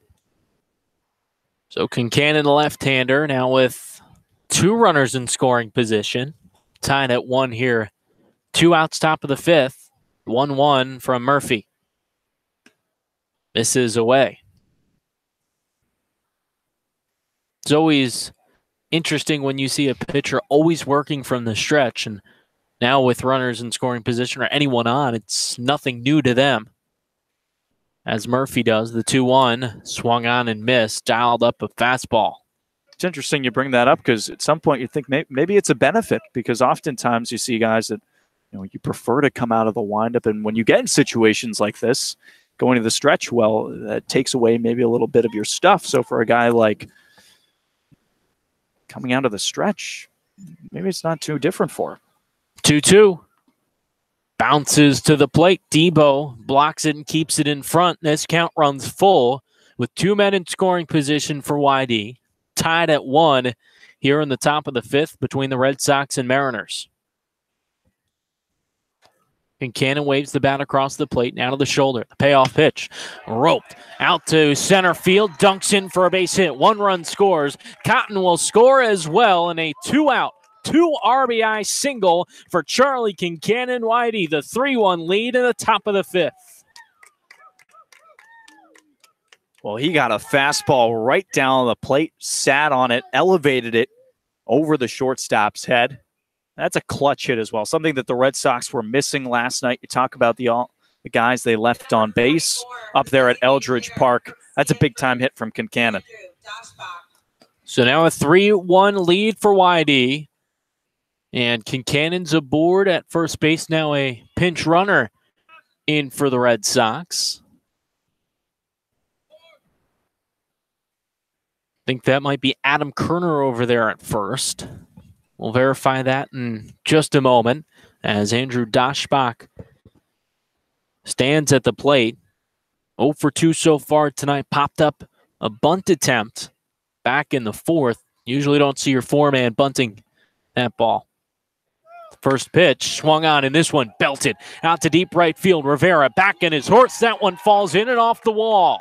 So Kincannon, the left-hander, now with 2 runners in scoring position. Tied at 1 here. 2 outs top of the 5th. 1-1 from Murphy. This is away. It's always interesting when you see a pitcher always working from the stretch, and now with runners in scoring position or anyone on, it's nothing new to them. As Murphy does, the 2-1, swung on and missed, dialed up a fastball. It's interesting you bring that up because at some point you think maybe it's a benefit, because oftentimes you see guys that you prefer to come out of the windup, and when you get in situations like this, going to the stretch, well, that takes away maybe a little bit of your stuff. So for a guy like coming out of the stretch, maybe it's not too different for him. 2-2. Bounces to the plate. Debo blocks it and keeps it in front. This count runs full with 2 men in scoring position for YD. Tied at 1 here in the top of the 5th between the Red Sox and Mariners. And Cannon waves the bat across the plate, now to the shoulder. The payoff pitch, roped out to center field, dunks in for a base hit. 1 run scores. Cotton will score as well in a 2-out, 2 RBI single for Charlie Kincannon. Whitey, the 3-1 lead in the top of the 5th. Well, he got a fastball right down the plate, sat on it, elevated it over the shortstop's head. That's a clutch hit as well, something that the Red Sox were missing last night. You talk about the guys they left on base up there at Eldridge Park. That's a big-time hit from Kincannon. So now a 3-1 lead for YD. And Kincannon's aboard at first base, now a pinch runner in for the Red Sox. I think that might be Adam Kerner over there at first. We'll verify that in just a moment as Andrew Daschbach stands at the plate. 0 for 2 so far tonight. Popped up a bunt attempt back in the 4th. Usually don't see your 4-man bunting that ball. First pitch swung on, and this one belted out to deep right field. Rivera back in his horse. That one falls in and off the wall.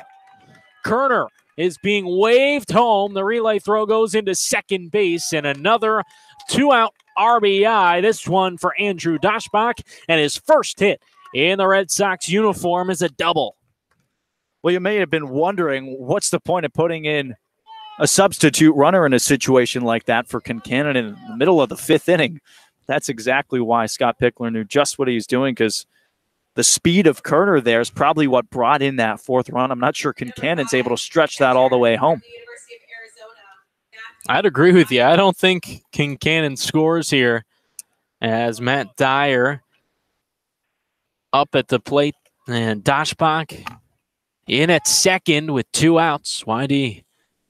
Kerner is being waved home. The relay throw goes into second base, and another 2-out RBI. This one for Andrew Daschbach, and his first hit in the Red Sox uniform is a double. Well, you may have been wondering, what's the point of putting in a substitute runner in a situation like that for Kincannon in the middle of the 5th inning? That's exactly why Scott Pickler knew just what he was doing, because the speed of Kerner there is probably what brought in that 4th run. I'm not sure Kincannon's able to stretch that all the way home. I'd agree with you. I don't think Kincannon scores here, as Matt Dyer up at the plate, and Daschbach in at second with 2 outs. YD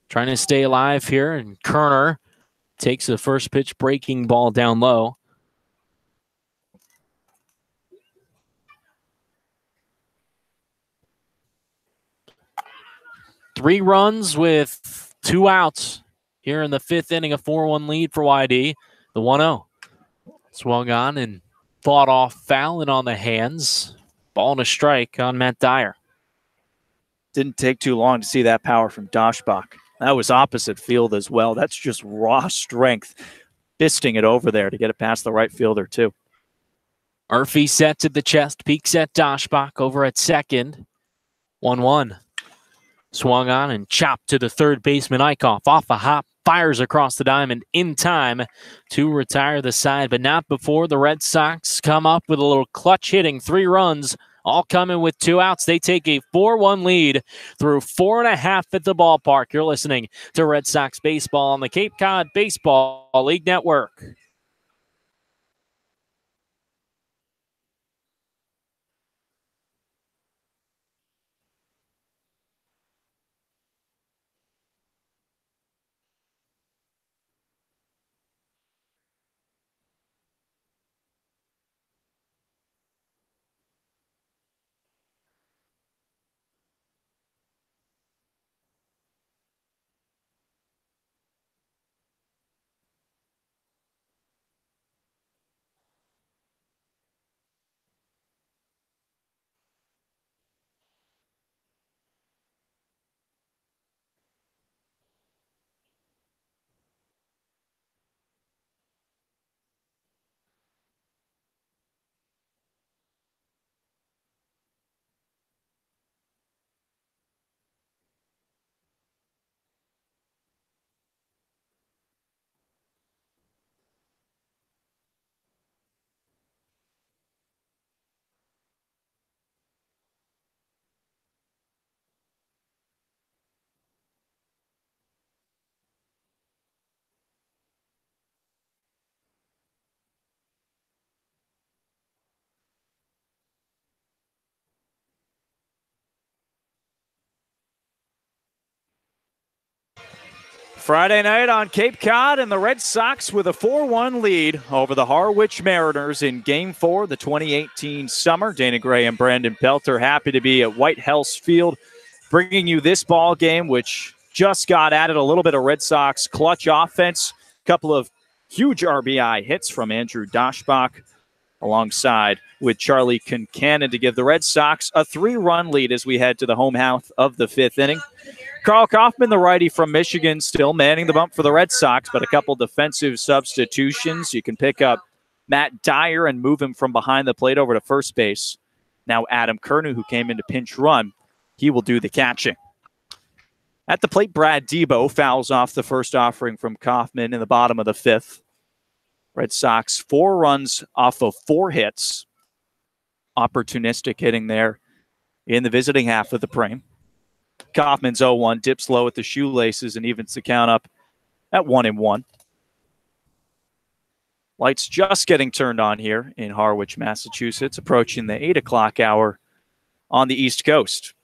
trying to stay alive here, and Kerner takes the first pitch breaking ball down low. Three runs with 2 outs here in the 5th inning, a 4-1 lead for YD. The 1-0 swung on and fought off foul and on the hands. Ball and a strike on Matt Dyer. Didn't take too long to see that power from Daschbach. That was opposite field as well. That's just raw strength, fisting it over there to get it past the right fielder too. Murphy sets at the chest, peeks at Daschbach over at second. 1-1. Swung on and chopped to the third baseman Eichhoff. Off a hop, fires across the diamond in time to retire the side, but not before the Red Sox come up with a little clutch hitting. 3 runs, all coming with 2 outs. They take a 4-1 lead through 4.5 at the ballpark. You're listening to Red Sox baseball on the Cape Cod Baseball League Network. Friday night on Cape Cod, and the Red Sox with a 4-1 lead over the Harwich Mariners in Game 4 of the 2018 summer. Dana Gray and Brandon Pelter happy to be at White House Field, bringing you this ball game, which just got added a little bit of Red Sox clutch offense. A couple of huge RBI hits from Andrew Daschbach alongside with Charlie Concannon to give the Red Sox a 3-run lead as we head to the home half of the 5th inning. Karl Kauffmann, the righty from Michigan, still manning the bump for the Red Sox, but a couple defensive substitutions. You can pick up Matt Dyer and move him from behind the plate over to first base. Now Adam Kernu, who came in to pinch run, he will do the catching. At the plate, Brad Debo fouls off the first offering from Kauffmann in the bottom of the 5th. Red Sox 4 runs off of 4 hits. Opportunistic hitting there in the visiting half of the frame. Kauffmann's 0-1, dips low at the shoelaces and evens the count up at 1-1. Lights just getting turned on here in Harwich, Massachusetts, approaching the 8 o'clock hour on the East Coast.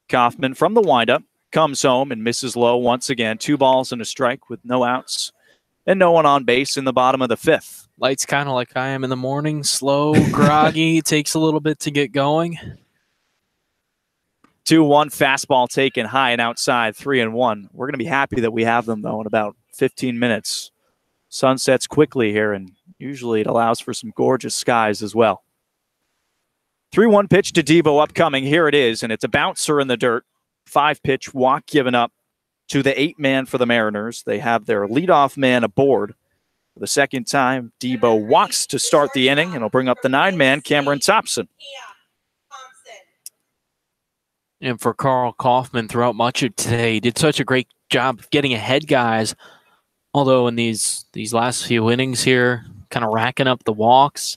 Kauffmann from the windup comes home and misses low once again. 2 balls and a strike with no outs and no one on base in the bottom of the 5th. Lights kind of like I am in the morning, slow, groggy, takes a little bit to get going. 2-1 fastball taken high and outside, 3-1. We're going to be happy that we have them, though, in about 15 minutes. Sun sets quickly here, and usually it allows for some gorgeous skies as well. 3-1 pitch to Debo upcoming. Here it is, and it's a bouncer in the dirt. 5-pitch walk given up to the 8-man for the Mariners. They have their leadoff man aboard. For the second time, Debo walks to start the inning, and he'll bring up the 9-man, Cameron Thompson. And for Karl Kauffmann throughout much of today, he did such a great job getting ahead, guys. Although in these last few innings here, kind of racking up the walks.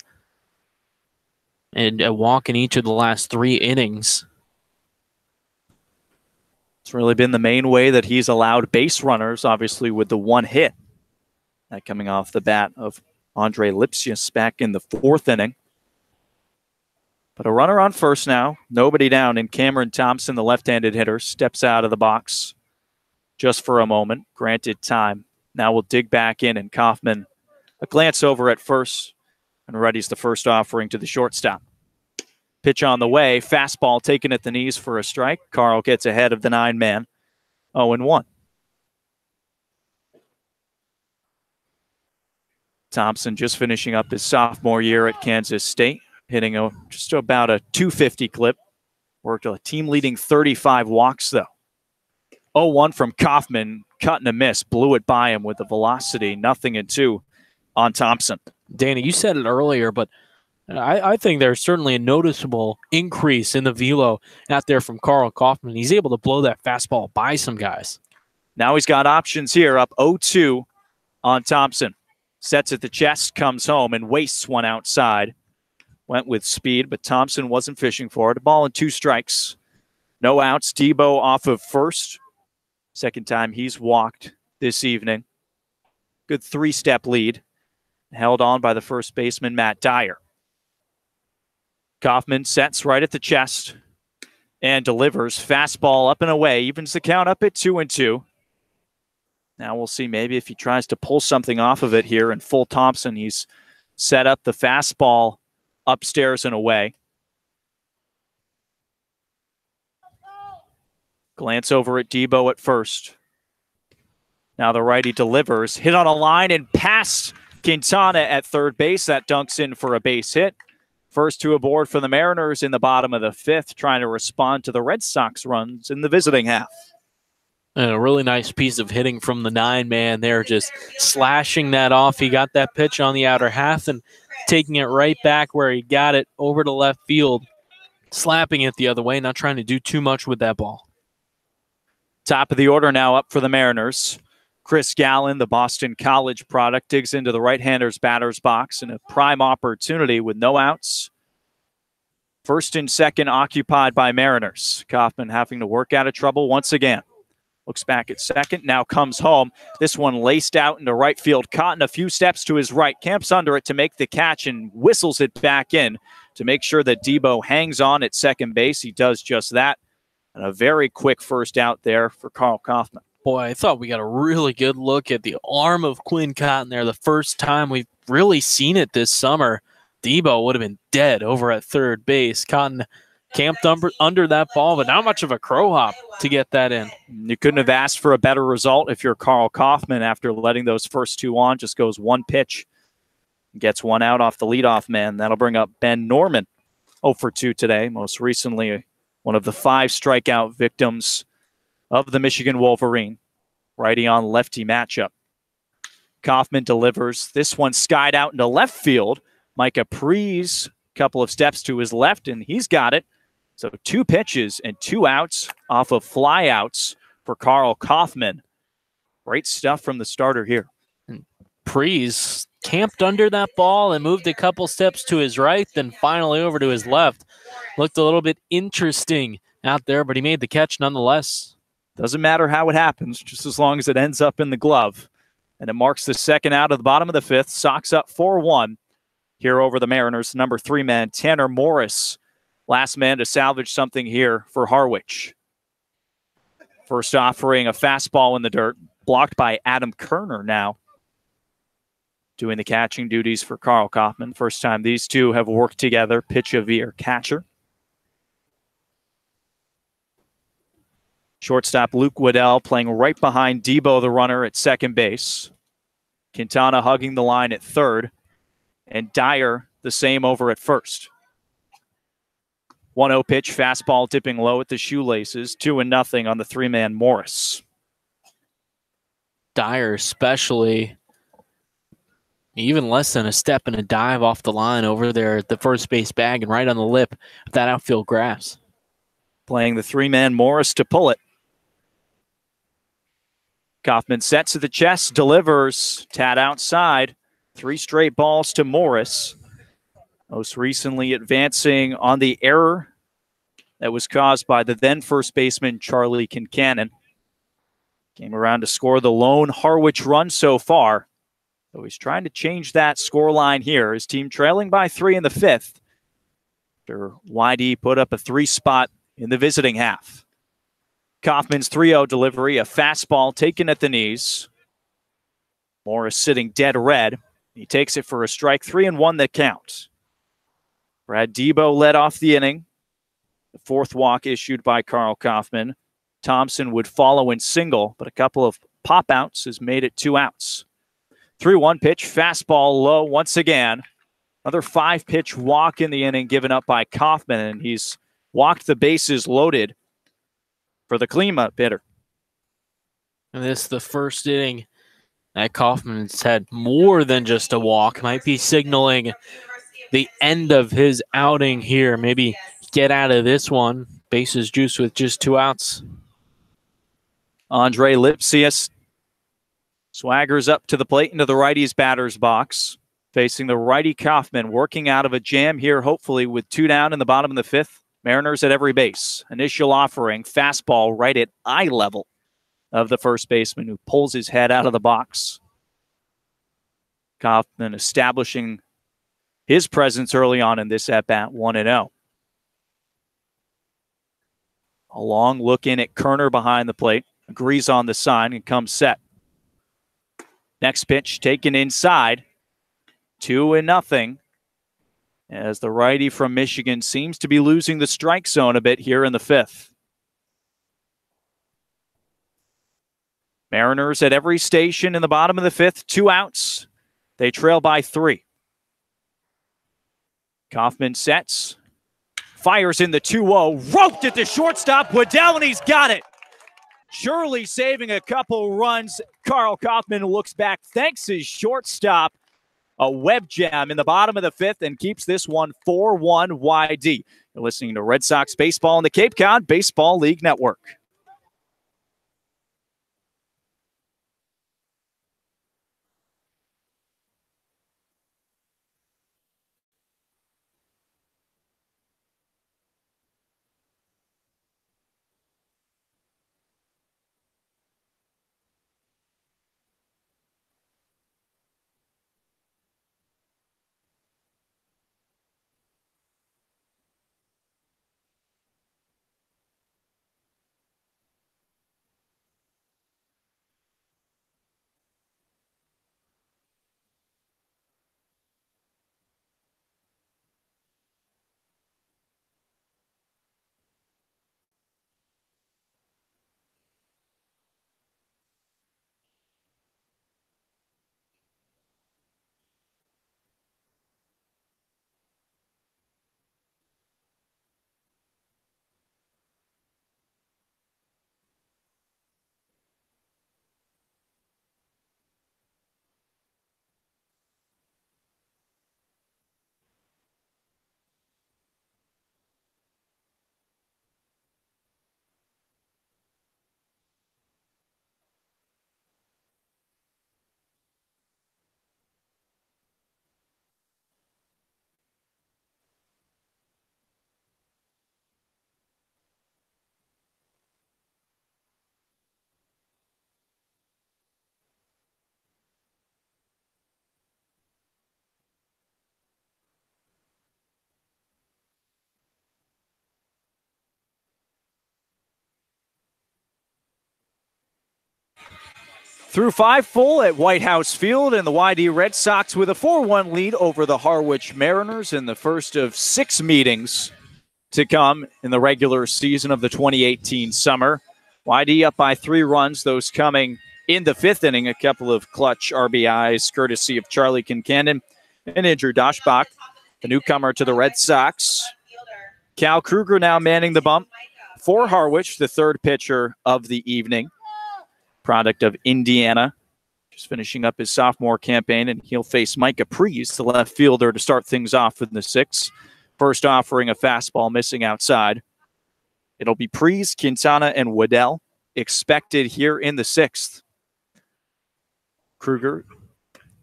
And a walk in each of the last 3 innings. It's really been the main way that he's allowed base runners, obviously with the 1 hit. That coming off the bat of Andre Lipsius back in the 4th inning. But a runner on first now, nobody down, and Cameron Thompson, the left-handed hitter, steps out of the box just for a moment, granted time. Now we'll dig back in, and Kauffmann, a glance over at first, and readies the first offering to the shortstop. Pitch on the way, fastball taken at the knees for a strike. Karl gets ahead of the 9-man, 0-1. Thompson just finishing up his sophomore year at Kansas State. Hitting just about a 250 clip. Worked a team-leading 35 walks, though. 0-1 from Kauffmann. Cut and a miss. Blew it by him with the velocity. 0-2 on Thompson. Danny, you said it earlier, but I think there's certainly a noticeable increase in the velo out there from Karl Kauffmann. He's able to blow that fastball by some guys. Now he's got options here. Up 0-2 on Thompson. Sets at the chest, comes home, and wastes one outside. Went with speed, but Thompson wasn't fishing for it. A ball and 2 strikes. No outs. Debo off of first. Second time he's walked this evening. Good 3-step lead. Held on by the first baseman, Matt Dyer. Kauffmann sets right at the chest and delivers. Fastball up and away. Evens the count up at 2-2. Now we'll see maybe if he tries to pull something off of it here. And full Thompson, he's set up the fastball upstairs and away. Glance over at Debo at first. Now the righty delivers. Hit on a line and past Quintana at third base. That dunks in for a base hit. First 2 aboard for the Mariners in the bottom of the 5th, trying to respond to the Red Sox runs in the visiting half. And a really nice piece of hitting from the 9-man there, just slashing that off. He got that pitch on the outer half and taking it right back where he got it over to left field, slapping it the other way, not trying to do too much with that ball. Top of the order now up for the Mariners. Chris Gallen, the Boston College product, digs into the right-hander's batter's box in a prime opportunity with no outs. First and second occupied by Mariners. Kauffmann having to work out of trouble once again. Looks back at second, now comes home. This one laced out into right field, caught in a few steps to his right, camps under it to make the catch and whistles it back in to make sure that Debo hangs on at second base. He does just that. And a very quick first out there for Karl Kauffmann. Boy, I thought we got a really good look at the arm of Quinn Cotton there. The first time we've really seen it this summer. Debo would have been dead over at third base. Cotton camped under that ball, but not much of a crow hop to get that in. You couldn't have asked for a better result if you're Carl Kaufman after letting those first two on. Just goes one pitch, gets one out off the leadoff man. That'll bring up Ben Norman, 0 for 2 today. Most recently, one of the 5 strikeout victims of the Michigan Wolverine. Righty on lefty matchup. Kaufman delivers. This one skied out into left field. Micah Prees, a couple of steps to his left, and he's got it. So 2 pitches and 2 outs off of flyouts for Carl Kaufman. Great stuff from the starter here. Prees camped under that ball and moved a couple steps to his right, then finally over to his left. Looked a little bit interesting out there, but he made the catch nonetheless. Doesn't matter how it happens, just as long as it ends up in the glove. And it marks the second out of the bottom of the 5th. Sox up 4-1 here over the Mariners. Number 3 man, Tanner Morris. Last man to salvage something here for Harwich. First offering, a fastball in the dirt, blocked by Adam Kerner now. Doing the catching duties for Carl Kaufman. First time these two have worked together, pitch-a-veer catcher. Shortstop Luke Waddell playing right behind Debo, the runner, at second base. Quintana hugging the line at third. And Dyer the same over at first. 1-0 pitch, fastball dipping low at the shoelaces. 2-0 on the 3-man Morris. Dyer especially, even less than a step and a dive off the line over there at the first base bag and right on the lip of that outfield grass. Playing the 3-man Morris to pull it. Kaufman sets to the chest, delivers, tad outside. 3 straight balls to Morris. Most recently advancing on the error that was caused by the then first baseman Charlie Kincannon. Came around to score the lone Harwich run so far. So he's trying to change that scoreline here. His team trailing by 3 in the 5th. After YD put up a 3 spot in the visiting half. Kaufman's 3-0 delivery, a fastball taken at the knees. Morris sitting dead red. He takes it for a strike, 3-1 that counts. Brad Debo led off the inning. The 4th walk issued by Carl Kaufman. Thompson would follow in single, but a couple of pop-outs has made it 2 outs. 3-1 pitch, fastball low once again. Another 5-pitch walk in the inning given up by Kaufman, and he's walked the bases loaded for the cleanup hitter. And this is the first inning that Kaufman's had more than just a walk. Might be signaling the end of his outing here. Maybe get out of this one. Bases juice with just 2 outs. Andre Lipsius swaggers up to the plate into the righty's batter's box. Facing the righty Kaufman, working out of a jam here, hopefully with 2 down in the bottom of the 5th. Mariners at every base. Initial offering, fastball right at eye level of the first baseman who pulls his head out of the box. Kaufman establishing his presence early on in this at-bat, 1-0. A long look in at Kerner behind the plate. Agrees on the sign and comes set. Next pitch taken inside. 2-0. As the righty from Michigan seems to be losing the strike zone a bit here in the 5th. Mariners at every station in the bottom of the 5th, 2 outs. They trail by 3. Kaufman sets, fires in the 2-0, roped at the shortstop, Waddell, and he's got it. Surely saving a couple runs. Carl Kaufman looks back, thanks his shortstop. A web jam in the bottom of the 5th and keeps this one 4-1 YD. You're listening to Red Sox Baseball on the Cape Cod Baseball League Network. Through 5 full at White House Field, and the YD Red Sox with a 4-1 lead over the Harwich Mariners in the first of 6 meetings to come in the regular season of the 2018 summer. YD up by 3 runs, those coming in the 5th inning. A couple of clutch RBIs courtesy of Charlie Kincannon and Andrew Doshbach, the newcomer to the Red Sox. Cal Kruger now manning the bump for Harwich, the 3rd pitcher of the evening. Product of Indiana, just finishing up his sophomore campaign, and he'll face Mike Caprice, the left fielder, to start things off in the 6th. First offering a fastball missing outside. It'll be Preece, Quintana, and Waddell expected here in the 6th. Kruger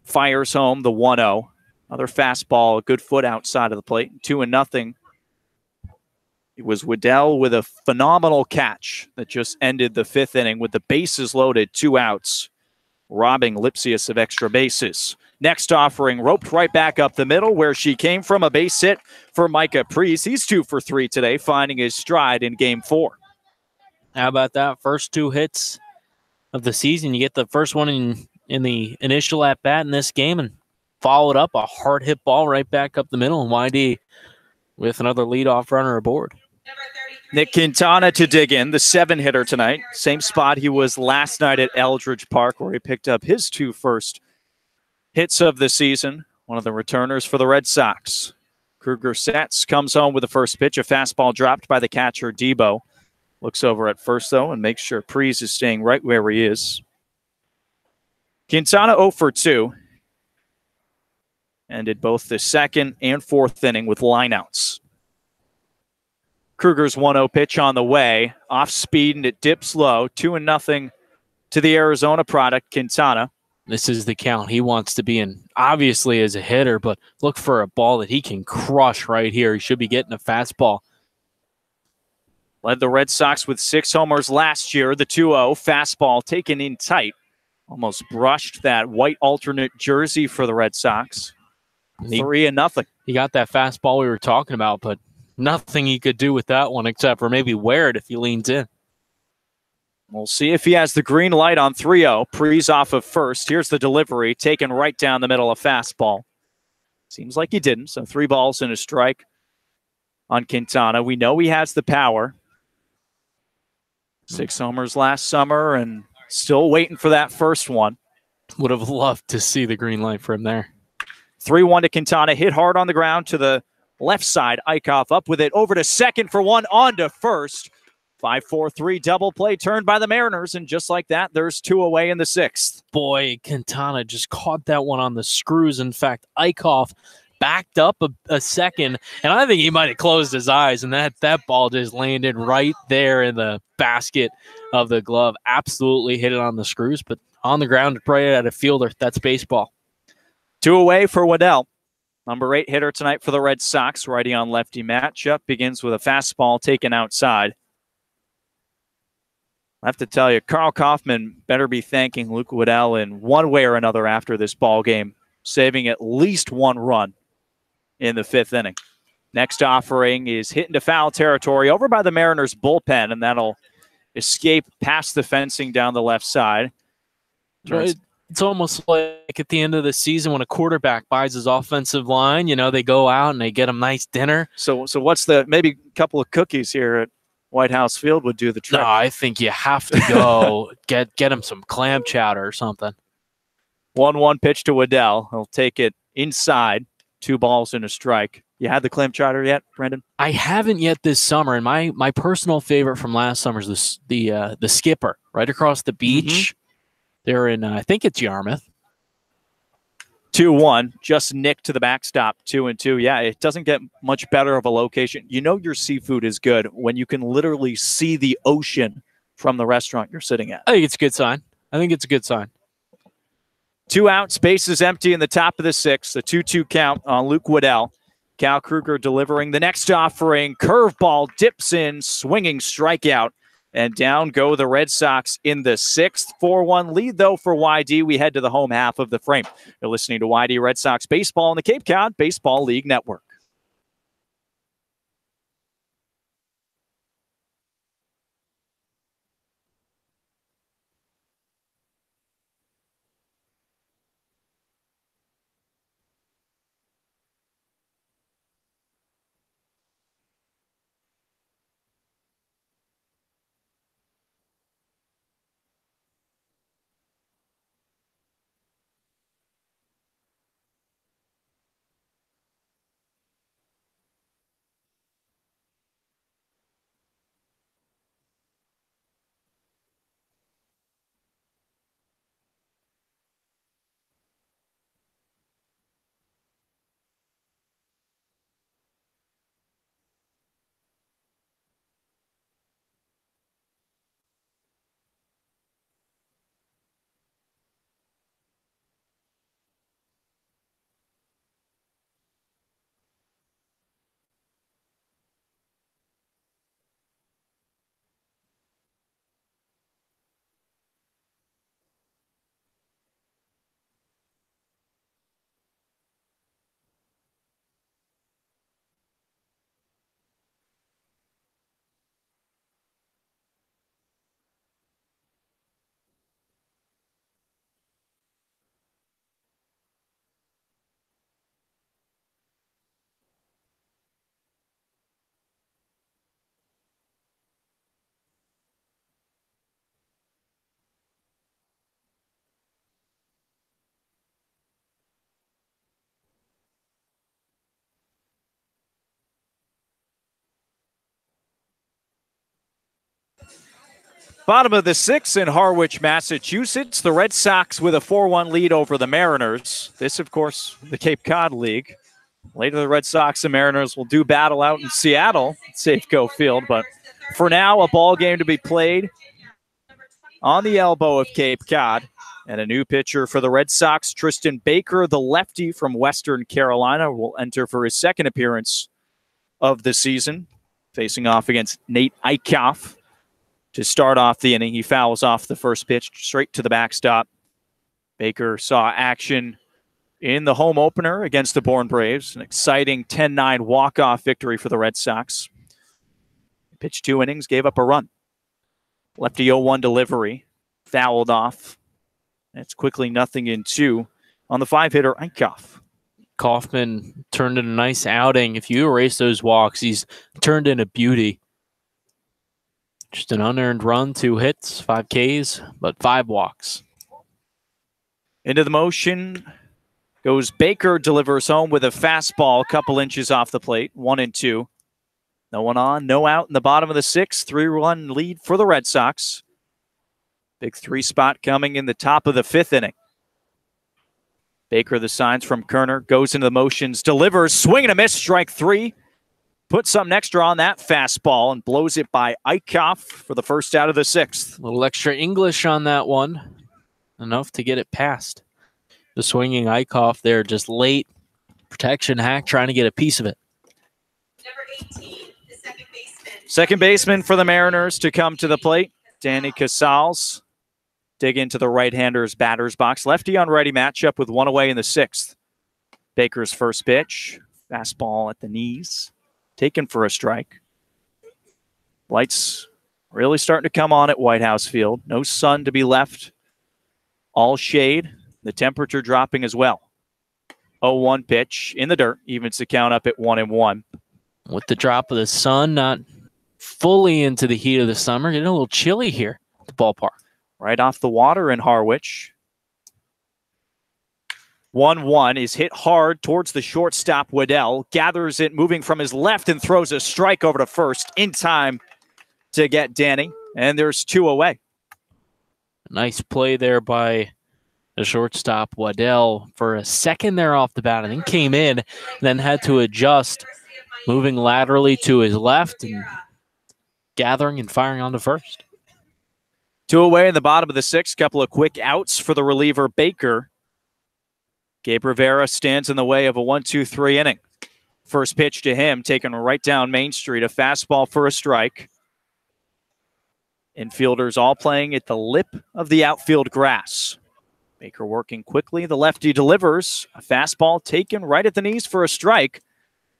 fires home the 1-0. Another fastball, a good foot outside of the plate. 2-0. It was Waddell with a phenomenal catch that just ended the 5th inning with the bases loaded, 2 outs, robbing Lipsius of extra bases. Next offering, roped right back up the middle where she came from, a base hit for Micah Preece. He's 2 for 3 today, finding his stride in Game 4. How about that? First 2 hits of the season. You get the first one in the initial at-bat in this game and followed up a hard hit ball right back up the middle, and YD with another leadoff runner aboard. Nick Quintana to dig in, the 7-hitter tonight. Same spot he was last night at Eldridge Park, where he picked up his 2 first hits of the season. One of the returners for the Red Sox. Kruger sets, comes home with the first pitch. A fastball dropped by the catcher, Debo. Looks over at first, though, and makes sure Preece is staying right where he is. Quintana 0 for 2. Ended both the 2nd and 4th inning with lineouts. Kruger's 1-0 pitch on the way. Off speed, and it dips low. 2-0 to the Arizona product, Quintana. This is the count he wants to be in, obviously, as a hitter, but look for a ball that he can crush right here. He should be getting a fastball. Led the Red Sox with 6 homers last year. The 2-0 fastball taken in tight. Almost brushed that white alternate jersey for the Red Sox. 3-0. He got that fastball we were talking about, but nothing he could do with that one except for maybe wear it if he leans in. We'll see if he has the green light on 3-0. Preece off of first. Here's the delivery, taken right down the middle of fastball. Seems like he didn't, so 3 balls and a strike on Quintana. We know he has the power. 6 homers last summer and still waiting for that first one. Would have loved to see the green light for him there. 3-1 to Quintana, hit hard on the ground to the left side. Eichhoff up with it, over to second for 1, on to first. 5-4-3 double play turned by the Mariners, and just like that, there's 2 away in the 6th. Boy, Quintana just caught that one on the screws. In fact, Eichhoff backed up a second, and I think he might have closed his eyes, and that ball just landed right there in the basket of the glove. Absolutely hit it on the screws, but on the ground, right at a fielder. That's baseball. 2 away for Waddell. Number 8 hitter tonight for the Red Sox. Righty on lefty matchup. Begins with a fastball taken outside. I have to tell you, Carl Kaufman better be thanking Luke Waddell in one way or another after this ball game, saving at least 1 run in the 5th inning. Next offering is hit into foul territory over by the Mariners bullpen, and that'll escape past the fencing down the left side. It's almost like at the end of the season when a quarterback buys his offensive line, they go out and they get a nice dinner. So what's maybe a couple of cookies here at White House Field would do the trick. No, I think you have to go get him some clam chowder or something. 1-1 pitch to Waddell. He'll take it inside. 2 balls and a strike. You had the clam chowder yet, Brendan? I haven't yet this summer, and my personal favorite from last summer is the Skipper right across the beach. Mm-hmm. They're in, I think it's Yarmouth. 2-1, just nicked to the backstop, 2-2. Yeah, it doesn't get much better of a location. You know your seafood is good when you can literally see the ocean from the restaurant you're sitting at. I think it's a good sign. 2 outs, bases empty in the top of the 6th. The 2-2 count on Luke Waddell. Cal Kruger delivering the next offering. Curveball dips in, swinging strikeout. And down go the Red Sox in the 6th. 4-1 lead, though, for YD. We head to the home half of the frame. You're listening to YD Red Sox Baseball on the Cape Cod Baseball League Network. Bottom of the sixth in Harwich, Massachusetts. The Red Sox with a 4-1 lead over the Mariners. This, of course, the Cape Cod League. Later, the Red Sox and Mariners will do battle out in Seattle at Safeco Field. But for now, a ball game to be played on the elbow of Cape Cod. And a new pitcher for the Red Sox, Tristan Baker, the lefty from Western Carolina, will enter for his second appearance of the season, facing off against Nate Eichhoff. To start off the inning, he fouls off the first pitch straight to the backstop. Baker saw action in the home opener against the Bourne Braves. An exciting 10-9 walk-off victory for the Red Sox. Pitched 2 innings, gave up a run. Lefty 0-1 delivery, fouled off. It's quickly 0-2 on the 5-hitter Eichhoff. Kaufman turned in a nice outing. If you erase those walks, he's turned in a beauty. Just an unearned run, 2 hits, 5 Ks, but 5 walks. Into the motion goes Baker, delivers home with a fastball, a couple inches off the plate, 1-2. No one on, no out in the bottom of the 6th, 3-run lead for the Red Sox. Big 3 spot coming in the top of the 5th inning. Baker, the signs from Kerner, goes into the motions, delivers, swing and a miss, strike 3. Put something extra on that fastball and blows it by Eichhoff for the first out of the 6th. A little extra English on that one. Enough to get it past. The swinging Eichhoff there just late. Protection hack trying to get a piece of it. Number 18, the second baseman. Second baseman for the Mariners to come to the plate. Danny Casals. Dig into the right-hander's batter's box. Lefty on righty matchup with 1 away in the 6th. Baker's first pitch. Fastball at the knees. Taken for a strike. Lights really starting to come on at White House Field. No sun to be left. All shade. The temperature dropping as well. 0-1 pitch in the dirt. Evens the count up at 1-1. With the drop of the sun, not fully into the heat of the summer. Getting a little chilly here at the ballpark. Right off the water in Harwich. 1-1 is hit hard towards the shortstop, Waddell. Gathers it, moving from his left, and throws a strike over to first in time to get Danny. And there's 2 away. Nice play there by the shortstop, Waddell, for a second there off the bat, and then came in, and then had to adjust, moving laterally to his left and gathering and firing on to first. 2 away in the bottom of the 6th. Couple of quick outs for the reliever, Baker. Gabe Rivera stands in the way of a 1-2-3 inning. First pitch to him, taken right down Main Street, a fastball for a strike. Infielders all playing at the lip of the outfield grass. Baker working quickly. The lefty delivers. A fastball taken right at the knees for a strike.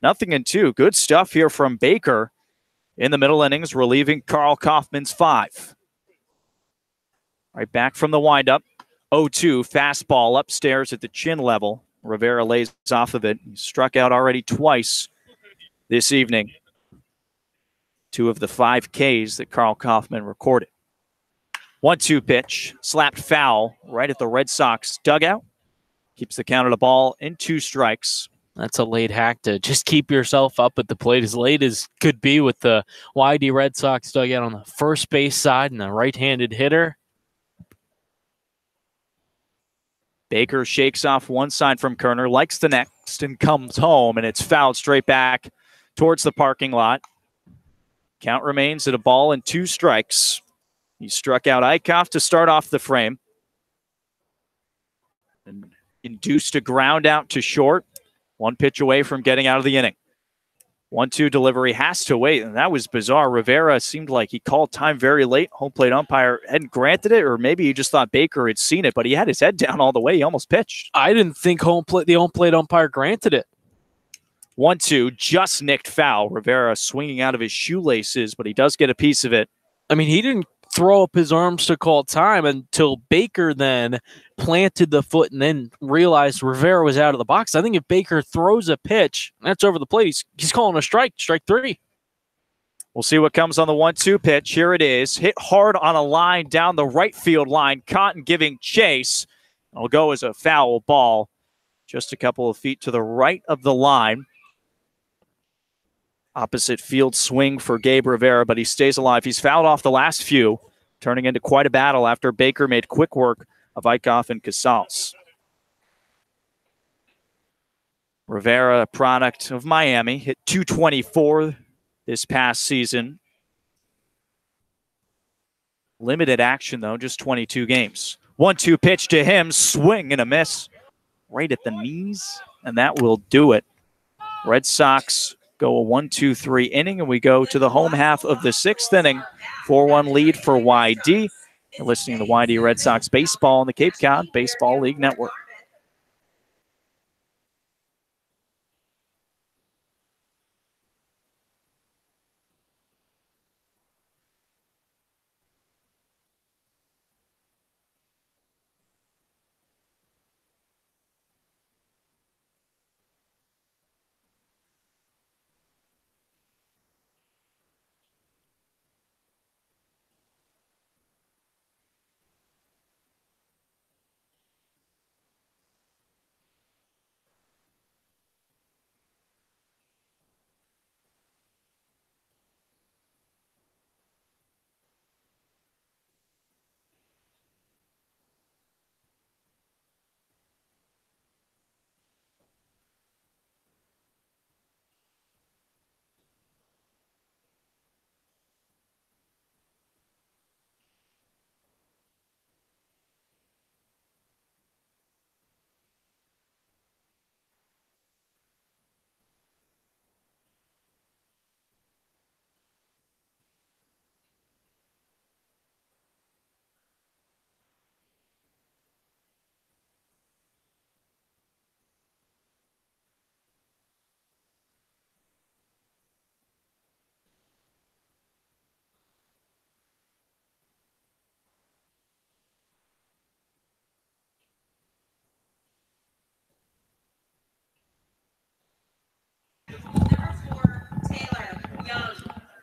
0-2. Good stuff here from Baker in the middle innings, relieving Carl Kaufman's 5. Right back from the windup. 0-2, fastball upstairs at the chin level. Rivera lays off of it. He struck out already twice this evening. 2 of the 5 Ks that Carl Kaufman recorded. 1-2 pitch, slapped foul right at the Red Sox dugout. Keeps the count of the ball in 2 strikes. That's a late hack to just keep yourself up at the plate as late as could be with the YD Red Sox dugout on the first base side and the right-handed hitter. Baker shakes off one side from Kerner, likes the next, and comes home, and it's fouled straight back towards the parking lot. Count remains at a ball and 2 strikes. He struck out Eichhoff to start off the frame. And induced a ground out to short. 1 pitch away from getting out of the inning. 1-2 delivery has to wait, and that was bizarre. Rivera seemed like he called time very late. Home plate umpire hadn't granted it, or maybe he just thought Baker had seen it, but he had his head down all the way. He almost pitched. I didn't think the home plate umpire granted it. 1-2, just nicked foul. Rivera swinging out of his shoelaces, but he does get a piece of it. I mean, he didn't throw up his arms to call time until Baker then planted the foot and then realized Rivera was out of the box. I think if Baker throws a pitch, that's over the plate. He's calling a strike 3. We'll see what comes on the 1-2 pitch. Here it is. Hit hard on a line down the right field line. Cotton giving chase. It'll go as a foul ball just a couple of feet to the right of the line. Opposite field swing for Gabe Rivera, but he stays alive. He's fouled off the last few. turning into quite a battle after Baker made quick work of Eichhoff and Casals. Rivera, a product of Miami, hit .224 this past season. Limited action, though, just 22 games. 1-2 pitch to him, swing and a miss right at the knees, and that will do it. Red Sox go a 1-2-3 inning, and we go to the home half of the sixth inning. 4-1 lead for YD. You're listening to YD Red Sox baseball on the Cape Cod Baseball League Network.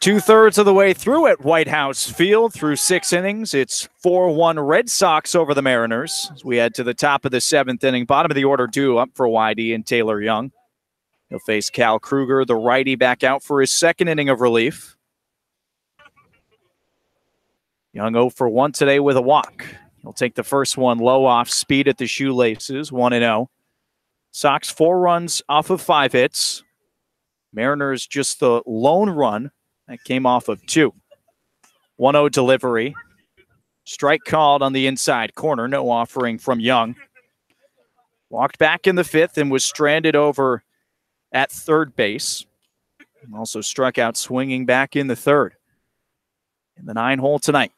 Two-thirds of the way through at White House Field through 6 innings. It's 4-1 Red Sox over the Mariners as we head to the top of the 7th inning. Bottom of the order due up for YD and Taylor Young. He'll face Cal Kruger, the righty, back out for his second inning of relief. Young 0 for 1 today with a walk. He'll take the first one low off speed at the shoelaces, 1-0. Sox 4 runs off of 5 hits. Mariners just the lone run. That came off of 2. 1-0 delivery. Strike called on the inside corner. No offering from Young. Walked back in the 5th and was stranded over at third base. Also struck out swinging back in the 3rd. In the 9-hole tonight.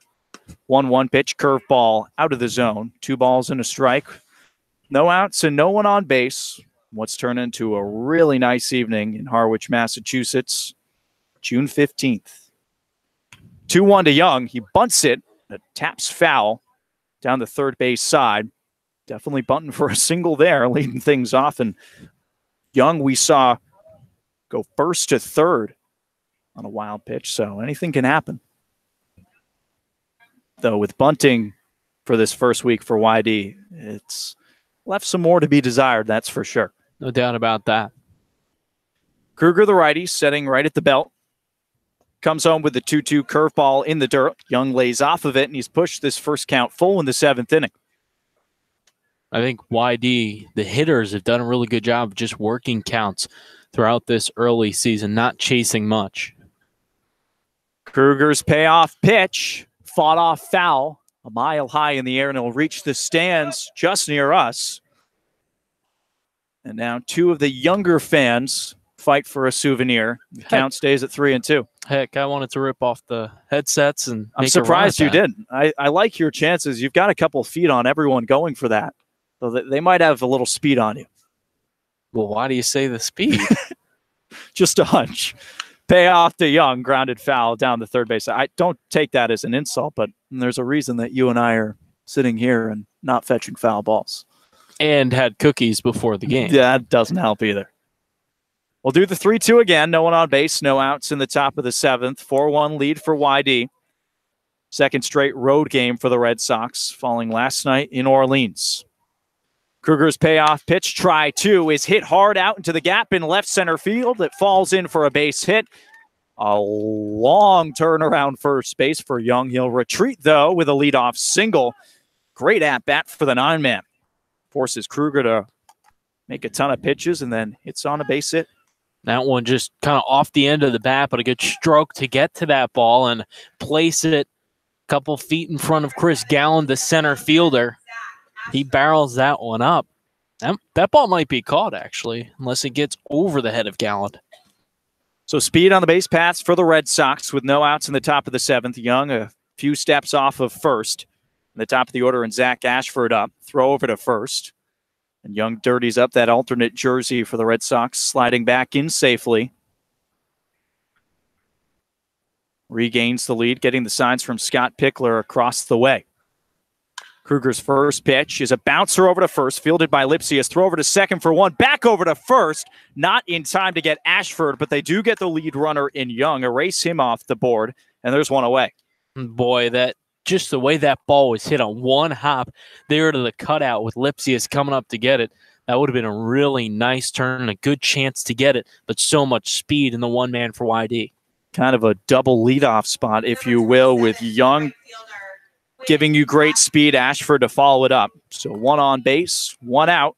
1-1 pitch, curveball out of the zone. 2 balls and a strike. No outs and no one on base. What's turned into a really nice evening in Harwich, Massachusetts. June 15th. 2-1 to Young. He bunts it. It taps foul down the third base side. Definitely bunting for a single there, leading things off. And Young, we saw go first to third on a wild pitch. So anything can happen. Though with bunting for this first week for YD, it's left some more to be desired, that's for sure. No doubt about that. Kruger, the righty, setting right at the belt. Comes home with the 2-2 curveball in the dirt. Young lays off of it, and he's pushed this first count full in the 7th inning. I think YD, the hitters, have done a really good job of just working counts throughout this early season, not chasing much. Kruger's payoff pitch, fought off foul, a mile high in the air, and it'll reach the stands just near us. And now 2 of the younger fans fight for a souvenir. The count stays at 3-2. Heck, I wanted to rip off the headsets and I'm surprised you didn't. I like your chances. You've got a couple feet on everyone going for that. So they might have a little speed on you. Well, why do you say the speed? Just a hunch. Payoff to Young, grounded foul down the third base. I don't take that as an insult, but there's a reason that you and I are sitting here and not fetching foul balls. And had cookies before the game. Yeah, that doesn't help either. We'll do the 3-2 again. No one on base, no outs in the top of the 7th. 4-1 lead for YD. Second straight road game for the Red Sox, falling last night in Orleans. Kruger's payoff pitch, try 2, is hit hard out into the gap in left center field. It falls in for a base hit. A long turnaround first base for Young. He'll retreat, though, with a leadoff single. Great at-bat for the 9-man. Forces Kruger to make a ton of pitches and then hits on a base hit. That one just kind of off the end of the bat, but a good stroke to get to that ball and place it a couple feet in front of Chris Gallen, the center fielder. He barrels that one up. That ball might be caught, actually, unless it gets over the head of Gallen. So speed on the base paths for the Red Sox with no outs in the top of the 7th. Young a few steps off of first. In the top of the order, and Zach Ashford up. Throw over to first. And Young dirties up that alternate jersey for the Red Sox, sliding back in safely. Regains the lead, getting the signs from Scott Pickler across the way. Kruger's first pitch is a bouncer over to first, fielded by Lipsius. Throw over to second for one, back over to first. Not in time to get Ashford, but they do get the lead runner in Young, erase him off the board, and there's one away. Boy, just the way that ball was hit on one hop there to the cutout with Lipsius coming up to get it, that would have been a really nice turn and a good chance to get it, but so much speed in the one man for YD. Kind of a double leadoff spot, if you will, with Young giving you great speed, Ashford to follow it up. So one on base, one out.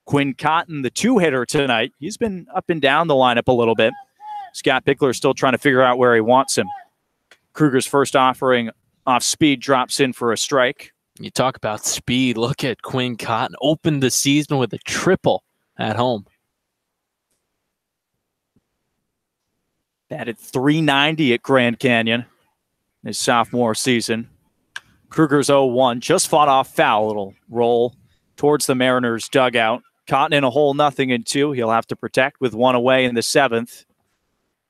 Quinn Cotton, the two-hitter tonight. He's been up and down the lineup a little bit. Scott Pickler still trying to figure out where he wants him. Kruger's first offering off speed drops in for a strike. You talk about speed. Look at Quinn Cotton. Opened the season with a triple at home. Batted .390 at Grand Canyon his sophomore season. Kruger's 0-1, just fought off foul. It'll roll towards the Mariners' dugout. Cotton in a hole, 0-2. He'll have to protect with one away in the 7th.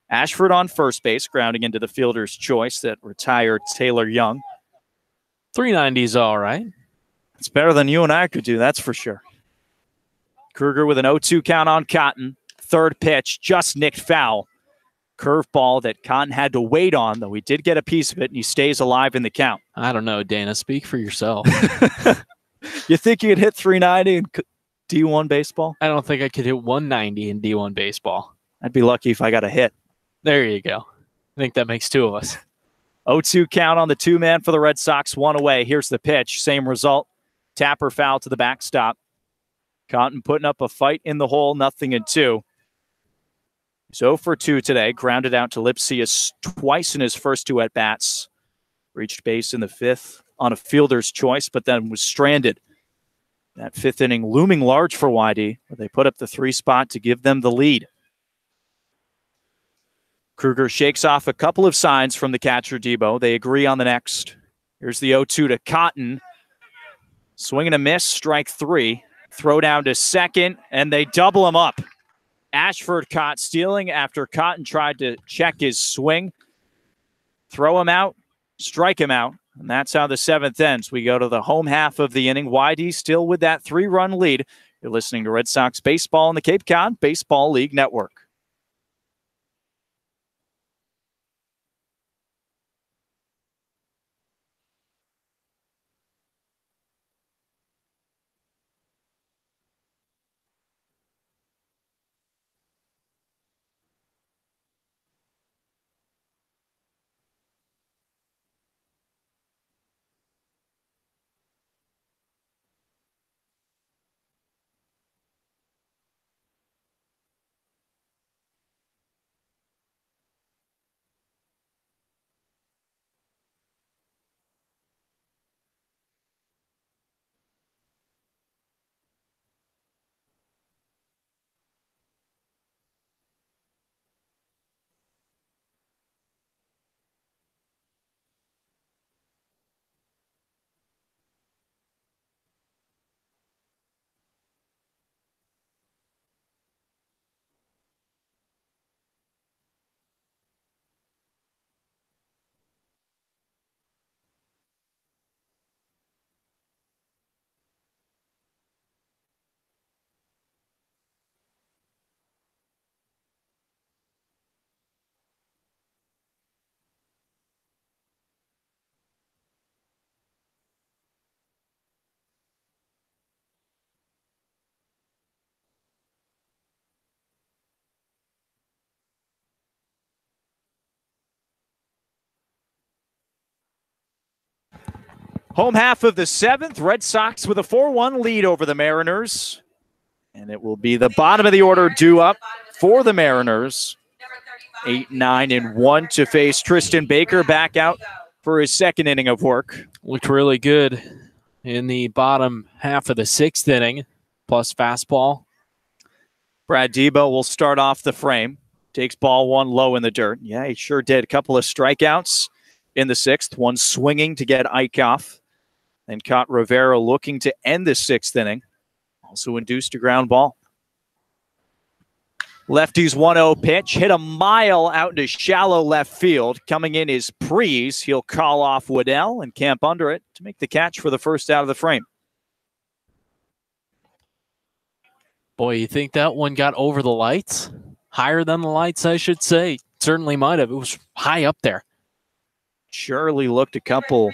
Ashford on first base, grounding into the fielder's choice, that retired Taylor Young. 390 is all right. It's better than you and I could do, that's for sure. Kruger with an 0-2 count on Cotton. Third pitch, just nicked foul. Curveball that Cotton had to wait on, though he did get a piece of it, and he stays alive in the count. I don't know, Dana. Speak for yourself. You think you could hit 390 in D1 baseball? I don't think I could hit 190 in D1 baseball. I'd be lucky if I got a hit. There you go. I think that makes two of us. 0-2 count on the two-man for the Red Sox, one away. Here's the pitch. Same result. Tapper foul to the backstop. Cotton putting up a fight in the hole, 0-2. He's 0 for 2 today. Grounded out to Lipsius twice in his first two at-bats. Reached base in the 5th on a fielder's choice, but then was stranded. That 5th inning looming large for YD, where they put up the 3 spot to give them the lead. Kruger shakes off a couple of signs from the catcher, Debo. They agree on the next. Here's the 0-2 to Cotton. Swing and a miss, strike 3. Throw down to second, and they double him up. Ashford caught stealing after Cotton tried to check his swing. Throw him out, strike him out, and that's how the 7th ends. We go to the home half of the inning. YD still with that 3-run lead. You're listening to Red Sox Baseball on the Cape Cod Baseball League Network. Home half of the 7th, Red Sox with a 4-1 lead over the Mariners. And it will be the bottom of the order due up for the Mariners. 8-9-1 to face Tristan Baker back out for his second inning of work. Looked really good in the bottom half of the 6th inning, plus fastball. Brad Debo will start off the frame. Takes ball 1 low in the dirt. Yeah, he sure did. A couple of strikeouts in the 6th. One swinging to get Ike off. Then caught Rivera looking to end the 6th inning. Also induced a ground ball. Lefty's 1-0 pitch. Hit a mile out into shallow left field. Coming in is Prees. He'll call off Waddell and camp under it to make the catch for the first out of the frame. Boy, you think that one got over the lights? Higher than the lights, I should say. Certainly might have. It was high up there. Surely looked a couple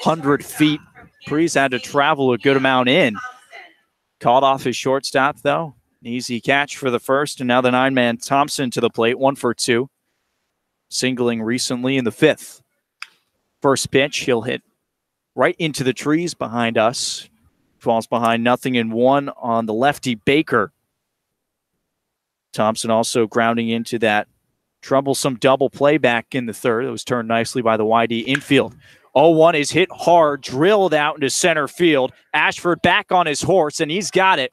100 feet. Prees had to travel a good amount in. Called off his shortstop, though. An easy catch for the first, and now the 9-man Thompson to the plate, 1 for 2. Singling recently in the 5th. First pitch, he'll hit right into the trees behind us. Falls behind 0-1 on the lefty Baker. Thompson also grounding into that troublesome double play back in the 3rd. It was turned nicely by the YD infield. 0-1 is hit hard, drilled out into center field. Ashford back on his horse, and he's got it.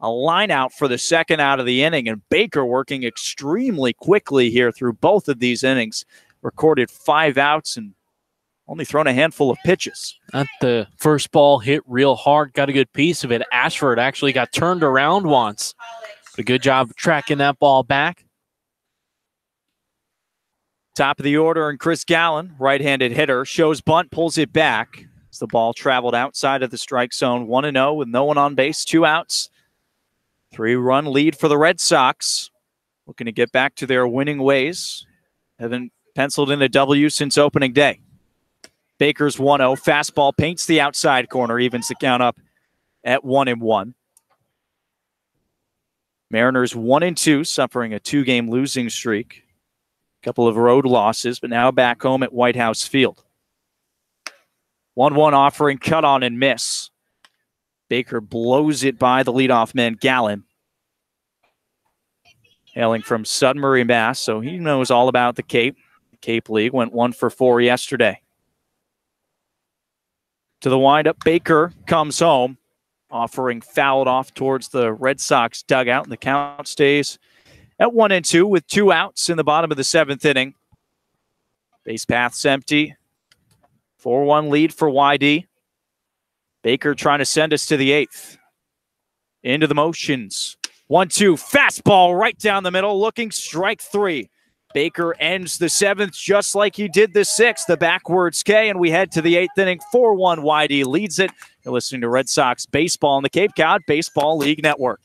A line out for the second out of the inning, and Baker working extremely quickly here through both of these innings. Recorded 5 outs and only thrown a handful of pitches. Not the first ball hit real hard, got a good piece of it. Ashford actually got turned around once. But a good job tracking that ball back. Top of the order, and Chris Gallen, right-handed hitter, shows bunt, pulls it back. As the ball traveled outside of the strike zone, 1-0 with no one on base, 2 outs. 3-run lead for the Red Sox. Looking to get back to their winning ways. Haven't penciled in a W since opening day. Baker's 1-0. Fastball paints the outside corner, evens the count up at 1-1. Mariners 1-2, suffering a 2-game losing streak. Couple of road losses, but now back home at White House Field. 1-1 offering, cut on and miss. Baker blows it by the leadoff man, Gallen. Hailing from Sudbury, Mass., so he knows all about the Cape. The Cape League went 1 for 4 yesterday. To the windup, Baker comes home, offering fouled off towards the Red Sox dugout, and the count stays at 1-2 with 2 outs in the bottom of the 7th inning. Base path's empty. 4-1 lead for YD. Baker trying to send us to the 8th. Into the motions. 1-2, fastball right down the middle, looking strike 3. Baker ends the 7th just like he did the 6th, the backwards K, and we head to the 8th inning. 4-1 YD leads it. You're listening to Red Sox Baseball on the Cape Cod Baseball League Network.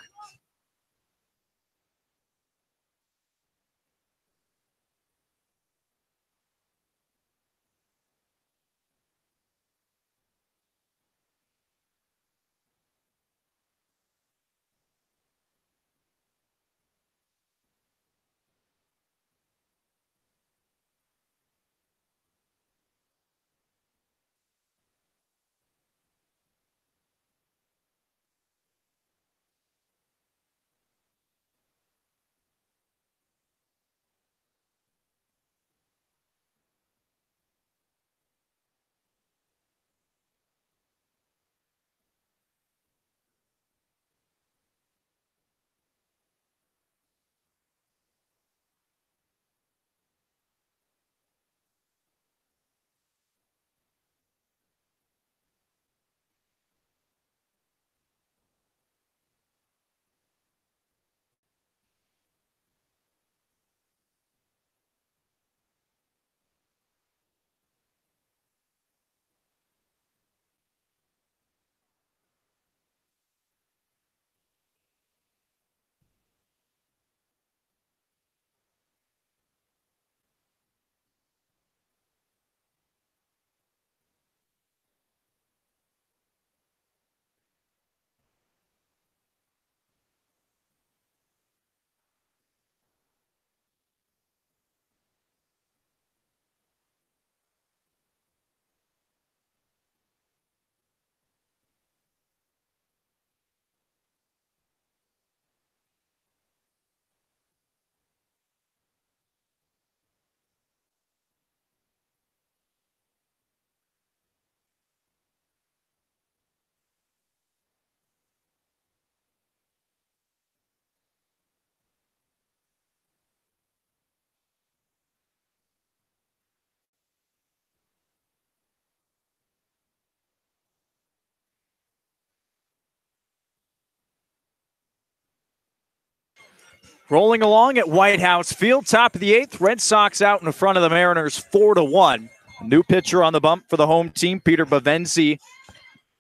Rolling along at White House Field, top of the 8th. Red Sox out in front of the Mariners 4-1. New pitcher on the bump for the home team, Peter Bavenzi,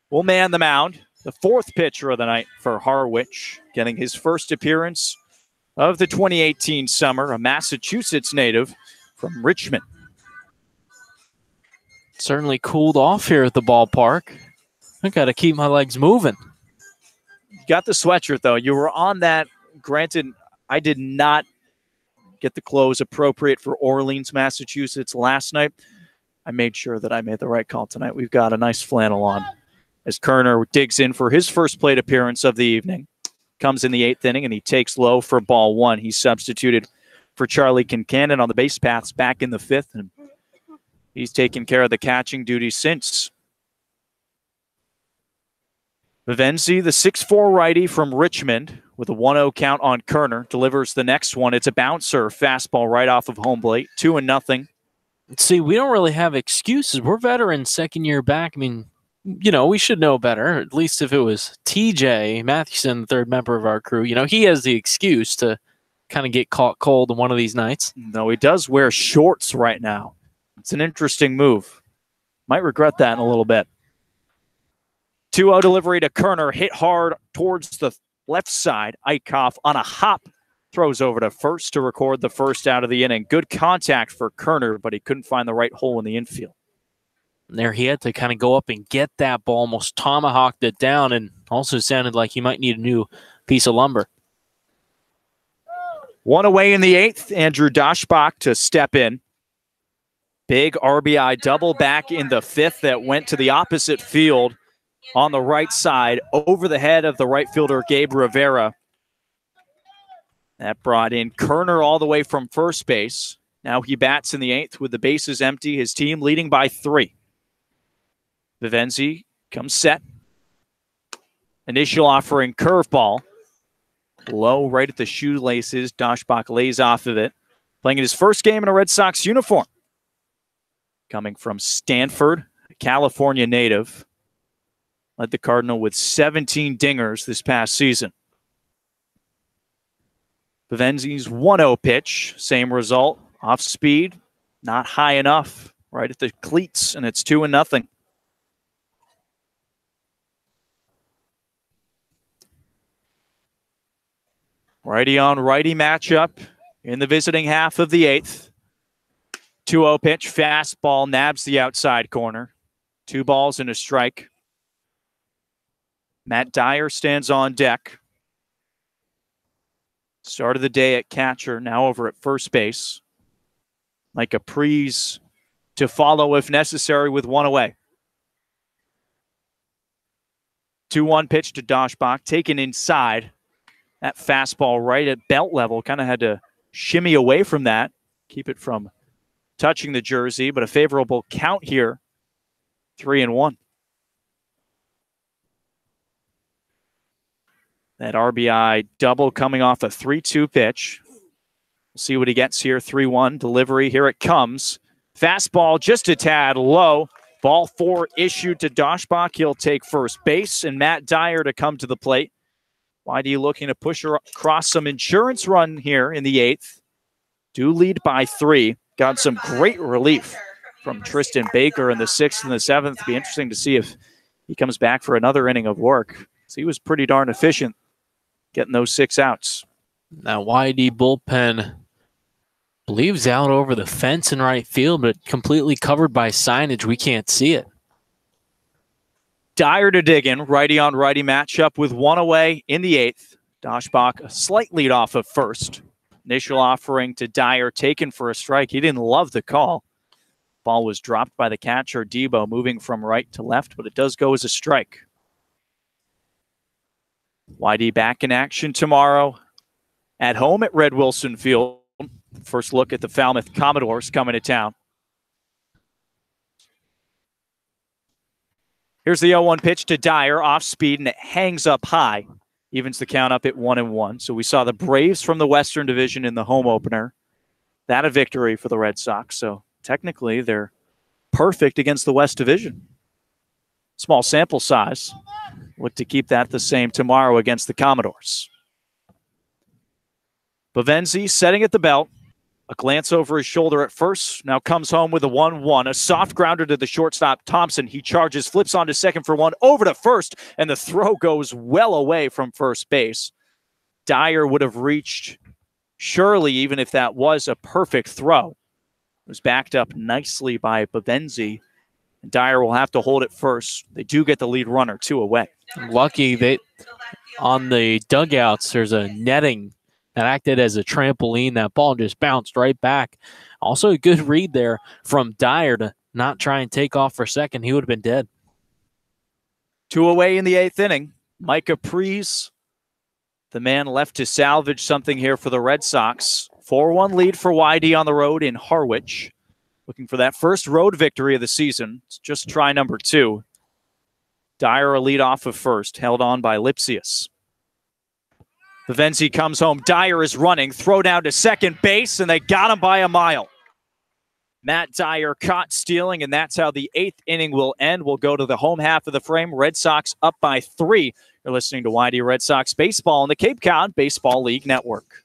will man the mound. The 4th pitcher of the night for Harwich, getting his first appearance of the 2018 summer, a Massachusetts native from Richmond. Certainly cooled off here at the ballpark. I got to keep my legs moving. Got the sweatshirt, though. You were on that. Granted, I did not get the clothes appropriate for Orleans, Massachusetts last night. I made sure that I made the right call tonight. We've got a nice flannel on as Kerner digs in for his first plate appearance of the evening. Comes in the 8th inning, and he takes low for ball 1. He's substituted for Charlie Kincannon on the base paths back in the 5th, and he's taken care of the catching duties since. Bavenzi, the 6'4 righty from Richmond, with a 1-0 count on Kerner, delivers the next one. It's a bouncer, fastball right off of home plate, 2-0. See, we don't really have excuses. We're veterans, second year back. I mean, you know, we should know better. At least if it was TJ Mathewson, the 3rd member of our crew, you know, he has the excuse to kind of get caught cold on one of these nights. No, he does wear shorts right now. It's an interesting move. Might regret that in a little bit. 2-0 delivery to Kerner, hit hard towards the left side. Eichhoff on a hop throws over to first to record the first out of the inning. Good contact for Kerner, but he couldn't find the right hole in the infield. And there he had to kind of go up and get that ball, almost tomahawked it down, and also sounded like he might need a new piece of lumber. 1 away in the 8th. Andrew Daschbach to step in. Big RBI double back in the 5th that went to the opposite field on the right side over the head of the right fielder, Gabe Rivera. That brought in Kerner all the way from first base. Now he bats in the 8th with the bases empty, his team leading by 3. Bavenzi comes set. Initial offering curveball. Low right at the shoelaces. Daschbach lays off of it. Playing in his first game in a Red Sox uniform. Coming from Stanford, a California native. Led the Cardinal with 17 dingers this past season. Bavenzi's 1-0 pitch. Same result. Off speed. Not high enough. Right at the cleats, and it's 2-0. Righty on righty matchup in the visiting half of the 8th. 2-0 pitch, fastball, nabs the outside corner. 2 balls and a strike. Matt Dyer stands on deck. Start of the day at catcher, now over at first base. Mike Capri's to follow if necessary with 1 away. 2-1 pitch to Daschbach, taken inside. That fastball right at belt level, kind of had to shimmy away from that, keep it from touching the jersey, but a favorable count here, 3-1. That RBI double coming off a 3-2 pitch. We'll see what he gets here, 3-1 delivery, here it comes. Fastball just a tad low. Ball 4 issued to Daschbach. He'll take first base, and Matt Dyer to come to the plate. YD looking to push her across some insurance run here in the 8th. Do lead by 3. Got some great relief from Tristan Baker in the 6th and the 7th. Be interesting to see if he comes back for another inning of work. So he was pretty darn efficient getting those 6 outs. That YD bullpen believes out over the fence in right field, but completely covered by signage. We can't see it. Dyer to dig in, righty on righty matchup with 1 away in the 8th. Daschbach a slight lead off of first. Initial offering to Dyer taken for a strike. He didn't love the call. Ball was dropped by the catcher, Debo, moving from right to left, but it does go as a strike. YD back in action tomorrow at home at Red Wilson Field. First look at the Falmouth Commodores coming to town. Here's the 0-1 pitch to Dyer, off speed, and it hangs up high. Evens the count up at 1-1. So we saw the Braves from the Western Division in the home opener. That a victory for the Red Sox. So technically they're perfect against the West Division. Small sample size. Look to keep that the same tomorrow against the Commodores. Bavenzi setting at the belt. A glance over his shoulder at first. Now comes home with a 1-1. A soft grounder to the shortstop, Thompson. He charges, flips onto second for one, over to first, and the throw goes well away from first base. Dyer would have reached surely, even if that was a perfect throw. It was backed up nicely by Bavenzi. And Dyer will have to hold it first. They do get the lead runner 2 away. Lucky they on the dugouts, there's a netting that acted as a trampoline. That ball just bounced right back. Also a good read there from Dyer to not try and take off for second. He would have been dead. 2 away in the 8th inning. Micah Prees, the man left to salvage something here for the Red Sox. 4-1 lead for YD on the road in Harwich. Looking for that first road victory of the season. It's just try number 2. Dyer a lead off of first, held on by Lipsius. Bavenzi comes home. Dyer is running. Throw down to second base, and they got him by a mile. Matt Dyer caught stealing, and that's how the 8th inning will end. We'll go to the home half of the frame. Red Sox up by 3. You're listening to YD Red Sox Baseball on the Cape Cod Baseball League Network.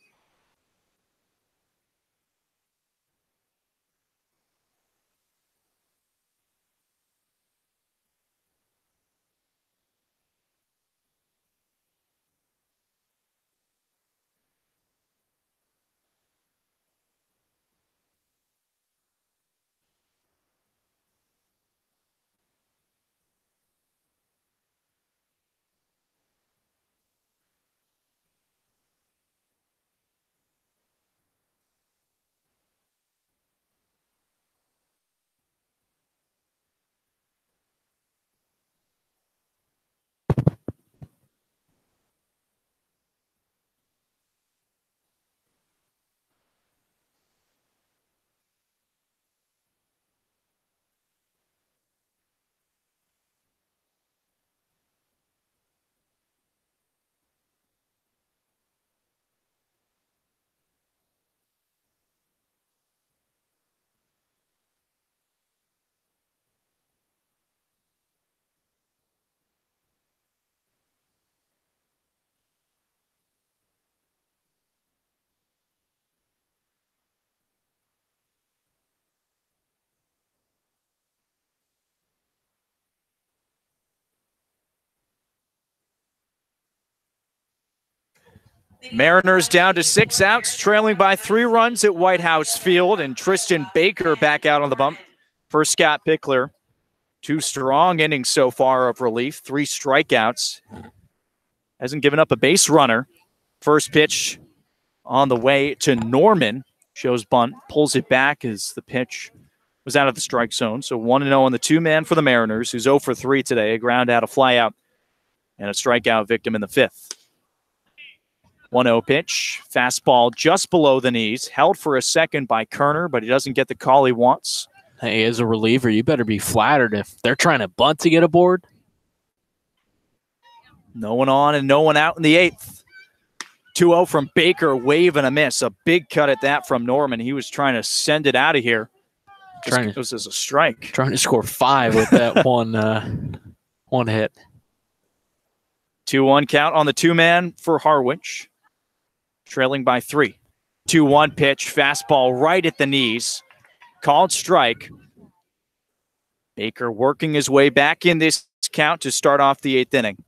Mariners down to 6 outs, trailing by 3 runs at White House Field, and Tristan Baker back out on the bump for Scott Pickler. 2 strong innings so far of relief, 3 strikeouts. Hasn't given up a base runner. First pitch on the way to Norman. Shows bunt, pulls it back as the pitch was out of the strike zone. So 1-0 on the 2-man for the Mariners, who's 0 for 3 today. A ground out, a fly out, and a strikeout victim in the 5th. 1-0 pitch, fastball just below the knees, held for a second by Kerner, but he doesn't get the call he wants. Hey, as a reliever, you better be flattered if they're trying to bunt to get aboard. No one on and no one out in the 8th. 2-0 from Baker, wave and a miss. A big cut at that from Norman. He was trying to send it out of here. It was as a strike. Trying to score 5 with that one hit. 2-1 count on the 2-man for Harwich. Trailing by 3. 2-1 pitch, fastball right at the knees. Called strike. Baker working his way back in this count to start off the 8th inning.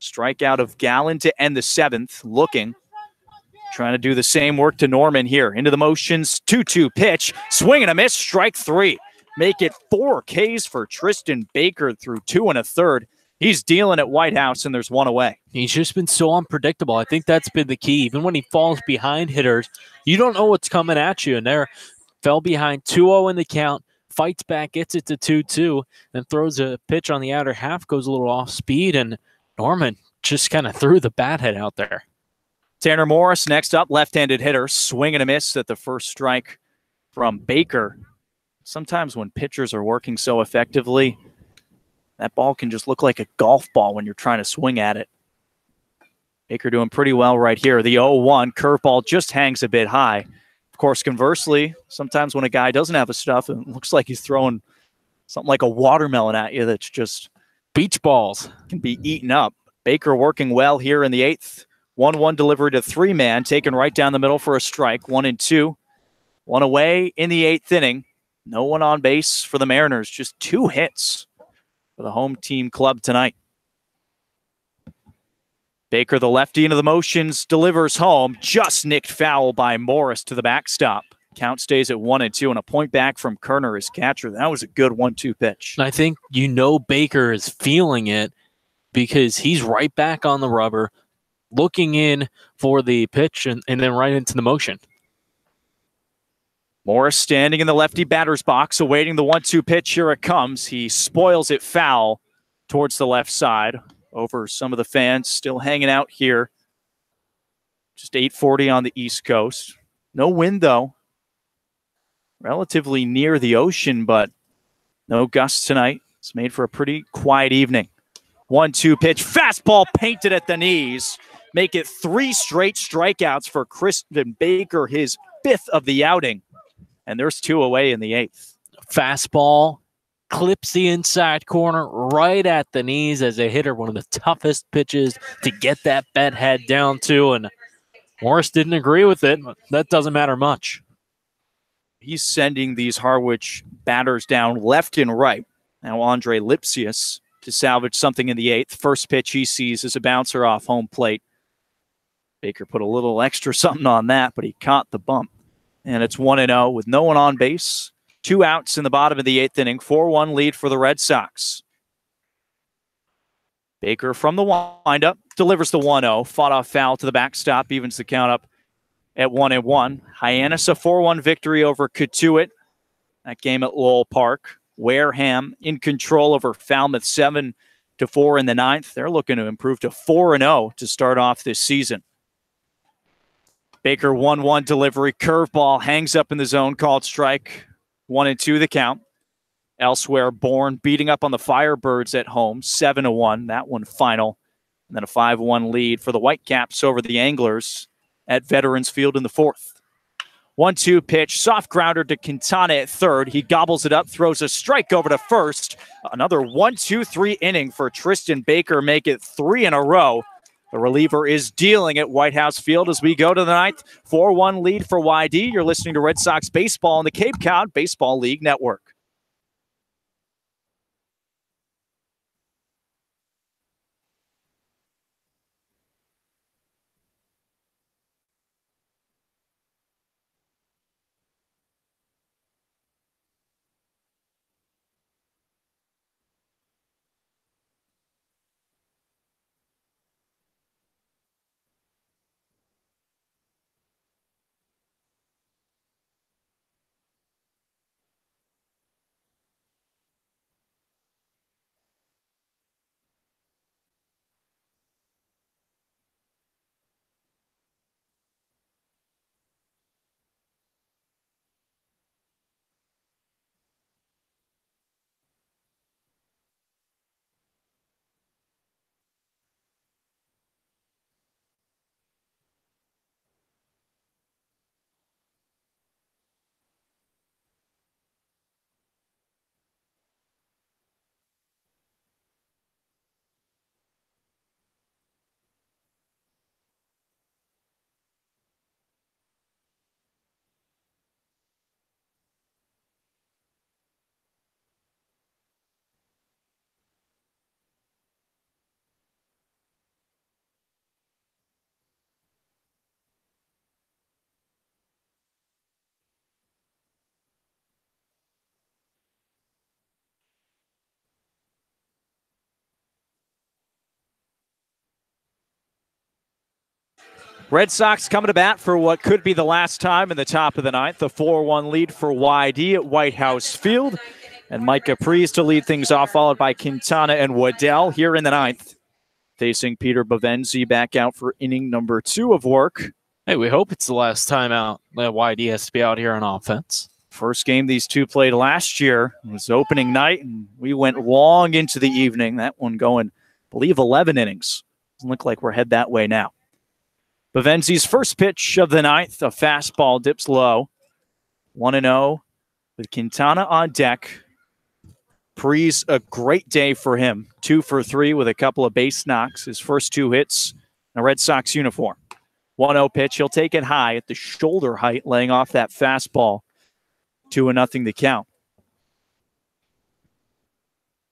Strikeout of Gallen to end the 7th. Looking. Trying to do the same work to Norman here. Into the motions. 2-2 pitch. Swing and a miss. Strike 3. Make it 4 Ks for Tristan Baker through 2 1/3. He's dealing at White House, and there's 1 away. He's just been so unpredictable. I think that's been the key. Even when he falls behind hitters, you don't know what's coming at you. And there, fell behind 2-0 in the count, fights back, gets it to 2-2, then throws a pitch on the outer half, goes a little off speed, and Norman just kind of threw the bat head out there. Tanner Morris next up, left-handed hitter, swing and a miss at the first strike from Baker. Sometimes when pitchers are working so effectively, that ball can just look like a golf ball when you're trying to swing at it. Baker doing pretty well right here. The 0-1 curveball just hangs a bit high. Of course, conversely, sometimes when a guy doesn't have his stuff, it looks like he's throwing something like a watermelon at you that's just beach balls. Can be eaten up. Baker working well here in the 8th. 1-1 delivery to 3-man, taken right down the middle for a strike. 1-2. One away in the 8th inning. No one on base for the Mariners. Just 2 hits for the home team club tonight. Baker, the lefty into the motions, delivers home. Just nicked foul by Morris to the backstop. Count stays at 1-2, and a point back from Kerner, his catcher. That was a good 1-2 pitch. I think Baker is feeling it because he's right back on the rubber, looking in for the pitch and then right into the motion. Morris standing in the lefty batter's box, awaiting the 1-2 pitch. Here it comes. He spoils it foul towards the left side over some of the fans still hanging out here. Just 8:40 on the East Coast. No wind, though. Relatively near the ocean, but no gusts tonight. It's made for a pretty quiet evening. 1-2 pitch. Fastball painted at the knees. Make it 3 straight strikeouts for Christian Baker, his 5th of the outing. And there's 2 away in the 8th. Fastball clips the inside corner right at the knees as a hitter. One of the toughest pitches to get that bat head down to. And Morris didn't agree with it, but that doesn't matter much. He's sending these Harwich batters down left and right. Now Andre Lipsius to salvage something in the 8th. First pitch he sees is a bouncer off home plate. Baker put a little extra something on that, but he caught the bump. And it's 1-0 with no one on base. 2 outs in the bottom of the 8th inning. 4-1 lead for the Red Sox. Baker from the windup delivers the 1-0. Fought off foul to the backstop, evens the count up at 1-1. Hyannis a 4-1 victory over Katuitt. That game at Lowell Park. Wareham in control over Falmouth 7-4 in the 9th. They're looking to improve to 4-0 to start off this season. Baker 1-1 delivery. Curveball hangs up in the zone, called strike. 1-2 the count. Elsewhere, Bourne beating up on the Firebirds at home. 7-1. That one final. And then a 5-1 lead for the Whitecaps over the Anglers at Veterans Field in the 4th. 1-2 pitch, soft grounder to Quintana at third. He gobbles it up, throws a strike over to first. Another 1-2-3 inning for Tristan Baker, make it 3 in a row. The reliever is dealing at White House Field as we go to the 9th. 4-1 lead for YD. You're listening to Red Sox baseball on the Cape Cod Baseball League Network. Red Sox coming to bat for what could be the last time in the top of the 9th. A 4-1 lead for YD at White House Field. And Mike Caprice to lead things off, followed by Quintana and Waddell here in the 9th. Facing Peter Bavenzi back out for inning number 2 of work. Hey, we hope it's the last time out that YD has to be out here on offense. First game these two played last year was opening night, and we went long into the evening. That one going, I believe, 11 innings. Doesn't look like we're head that way now. Bavenzi's first pitch of the 9th, a fastball dips low. 1-0 with Quintana on deck. Pre's a great day for him. 2 for 3 with a couple of base knocks. His first 2 hits in a Red Sox uniform. 1-0 pitch. He'll take it high at the shoulder height, laying off that fastball. 2-0 the count.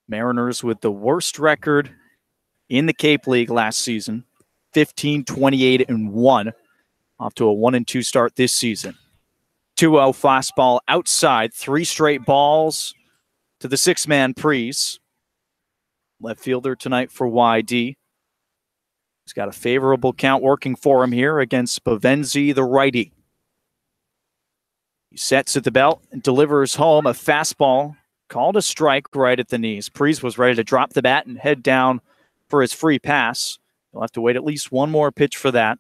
Mariners with the worst record in the Cape League last season. 15-28-1. Off to a 1-2 start this season. 2-0 fastball outside. 3 straight balls to the 6-man Prees. Left fielder tonight for YD. He's got a favorable count working for him here against Bavenzi, the righty. He sets at the belt and delivers home a fastball called a strike right at the knees. Prees was ready to drop the bat and head down for his free pass. He'll have to wait at least one more pitch for that.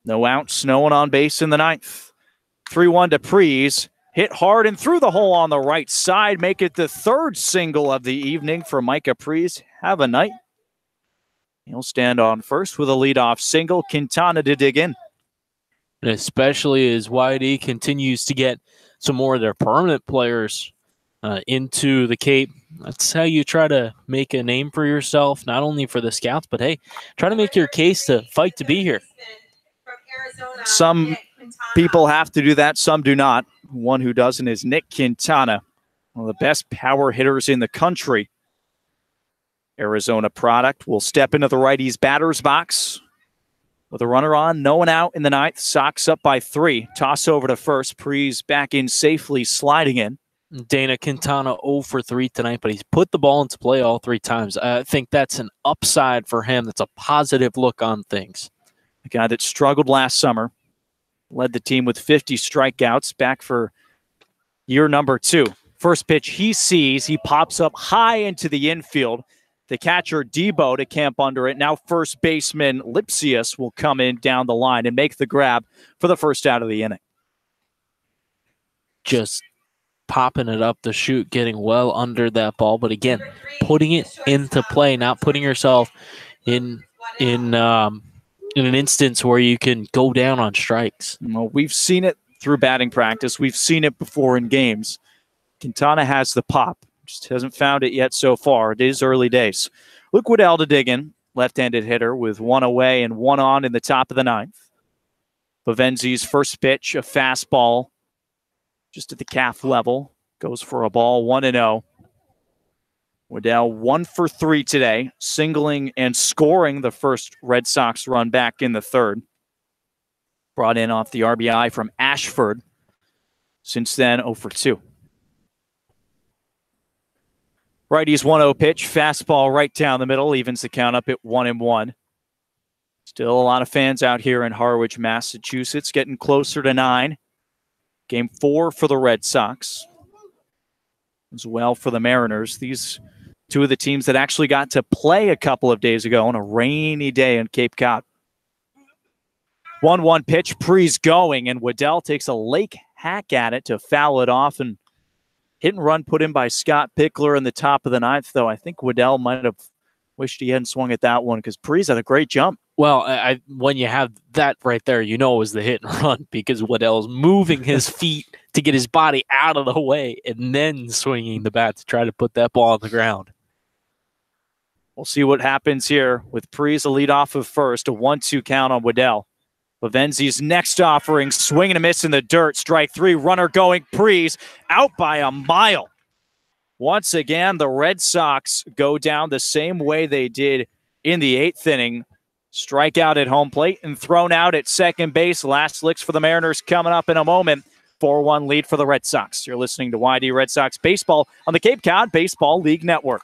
No outs, no one on base in the ninth. 3-1 to Prees. Hit hard and through the hole on the right side. Make it the third single of the evening for Micah Prees. Have a night. He'll stand on first with a leadoff single. Quintana to dig in. And especially as YD continues to get some more of their permanent players into the Cape. That's how you try to make a name for yourself, not only for the scouts, but hey, try to make your case to fight to be here. Some people have to do that, some do not. One who doesn't is Nick Quintana, one of the best power hitters in the country. Arizona product will step into the righty's batter's box with a runner on, no one out in the ninth. Sox up by 3. Toss over to first. Prees back in safely, sliding in. Dana Quintana 0 for 3 tonight, but he's put the ball into play all 3 times. I think that's an upside for him. That's a positive look on things. The guy that struggled last summer, led the team with 50 strikeouts, back for year number 2. First pitch he sees, he pops up high into the infield. The catcher, Debo, to camp under it. Now first baseman Lipsius will come in down the line and make the grab for the first out of the inning. Just popping it up the chute, getting well under that ball. But again, putting it into play, not putting yourself in an instance where you can go down on strikes. Well, we've seen it through batting practice. We've seen it before in games. Quintana has the pop. Just hasn't found it yet so far. It is early days. Luke Waddell to dig in. Left-handed hitter with 1 away and 1 on in the top of the ninth. Bavenzi's first pitch, a fastball just at the calf level. Goes for a ball, 1-0. Waddell 1 for 3 today, singling and scoring the first Red Sox run back in the third. Brought in off the RBI from Ashford. Since then, 0 for 2. Righty's 1-0 pitch, fastball right down the middle, evens the count up at 1-1. Still a lot of fans out here in Harwich, Massachusetts, getting closer to 9. Game 4 for the Red Sox. As well for the Mariners. These 2 of the teams that actually got to play a couple of days ago on a rainy day in Cape Cod. 1-1 pitch, Prees going, and Waddell takes a lake hack at it to foul it off, and hit and run put in by Scott Pickler in the top of the ninth, though I think Waddell might have wished he hadn't swung at that one because Prees had a great jump. Well, when you have that right there, you know it was the hit and run because Waddell's moving his feet to get his body out of the way and then swinging the bat to try to put that ball on the ground. We'll see what happens here with Prees a lead off of first, a 1-2 count on Waddell. Bavenzi's next offering, swing and a miss in the dirt. Strike 3, runner going. Prees out by a mile. Once again, the Red Sox go down the same way they did in the 8th inning. Strikeout at home plate and thrown out at second base. Last licks for the Mariners coming up in a moment. 4-1 lead for the Red Sox. You're listening to YD Red Sox Baseball on the Cape Cod Baseball League Network.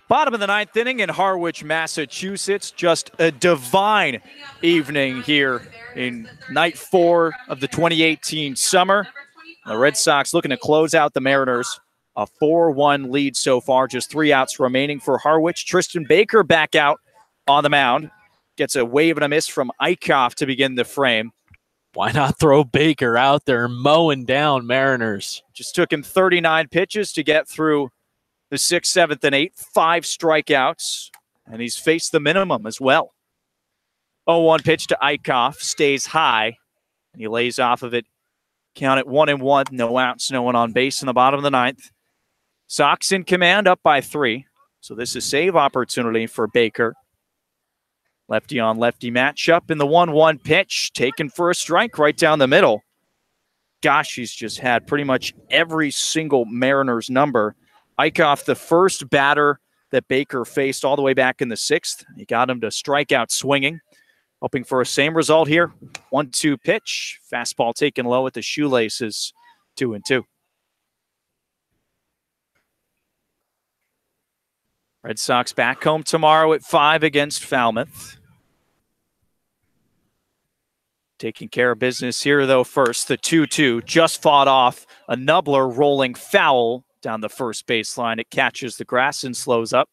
Bottom of the ninth inning in Harwich, Massachusetts. Just a divine evening here in night 4 of the 2018 summer. The Red Sox looking to close out the Mariners. A 4-1 lead so far, just 3 outs remaining for Harwich. Tristan Baker back out on the mound. Gets a wave and a miss from Eichhoff to begin the frame. Why not throw Baker out there mowing down Mariners? Just took him 39 pitches to get through the 6th, 7th, and 8th. 5 strikeouts, and he's faced the minimum as well. 0-1 pitch to Eichhoff, stays high, and he lays off of it. Count it 1-1, no outs, no one on base in the bottom of the ninth. Sox in command, up by 3. So this is a save opportunity for Baker. Lefty on lefty matchup in the 1-1 pitch, taken for a strike right down the middle. Gosh, he's just had pretty much every single Mariners number. Eichhoff, the first batter that Baker faced all the way back in the 6th. He got him to strike out swinging. Hoping for a same result here. 1-2 pitch. Fastball taken low at the shoelaces. 2-2. Red Sox back home tomorrow at 5 against Falmouth. Taking care of business here, though, first. The 2-2 just fought off a nubbler rolling foul down the first baseline. It catches the grass and slows up.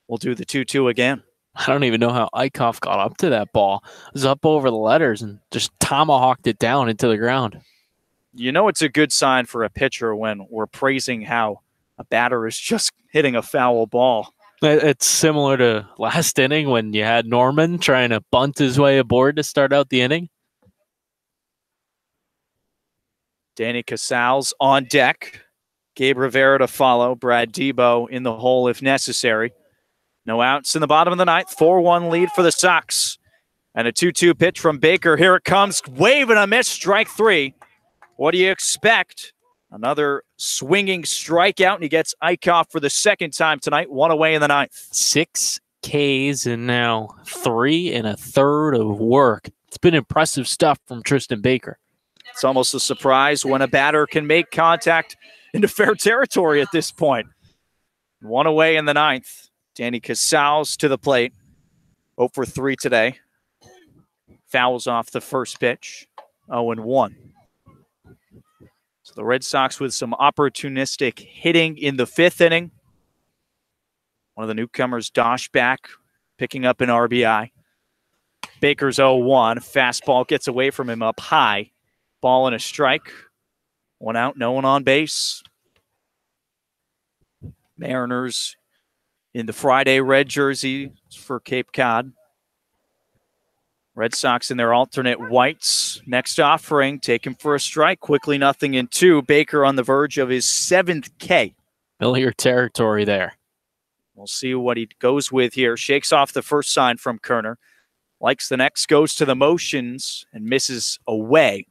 We'll do the 2-2 again. I don't even know how Eichhoff got up to that ball. It was up over the letters and just tomahawked it down into the ground. You know it's a good sign for a pitcher when we're praising how a batter is just hitting a foul ball. It's similar to last inning when you had Norman trying to bunt his way aboard to start out the inning. Danny Casals on deck. Gabe Rivera to follow. Brad Debo in the hole if necessary. No outs in the bottom of the ninth. 4-1 lead for the Sox. And a 2-2 pitch from Baker. Here it comes. Wave and a miss. Strike 3. What do you expect? Another swinging strikeout, and he gets Eichhoff for the second time tonight. 1 away in the ninth. 6 Ks and now 3 1/3 of work. It's been impressive stuff from Tristan Baker. It's almost a surprise when a batter can make contact into fair territory at this point. 1 away in the ninth. Danny Casals to the plate. 0 for 3 today. Fouls off the first pitch. 0-1. So the Red Sox with some opportunistic hitting in the 5th inning. One of the newcomers, Dosh, back, picking up an RBI. Baker's 0-1. Fastball gets away from him up high. Ball and a strike. 1 out, no one on base. Mariners in the Friday red jersey for Cape Cod. Red Sox in their alternate whites. Next offering, taken for a strike. Quickly 0-2. Baker on the verge of his 7th K. Familiar territory there. We'll see what he goes with here. Shakes off the first sign from Kerner. Likes the next, goes to the motions, and misses away.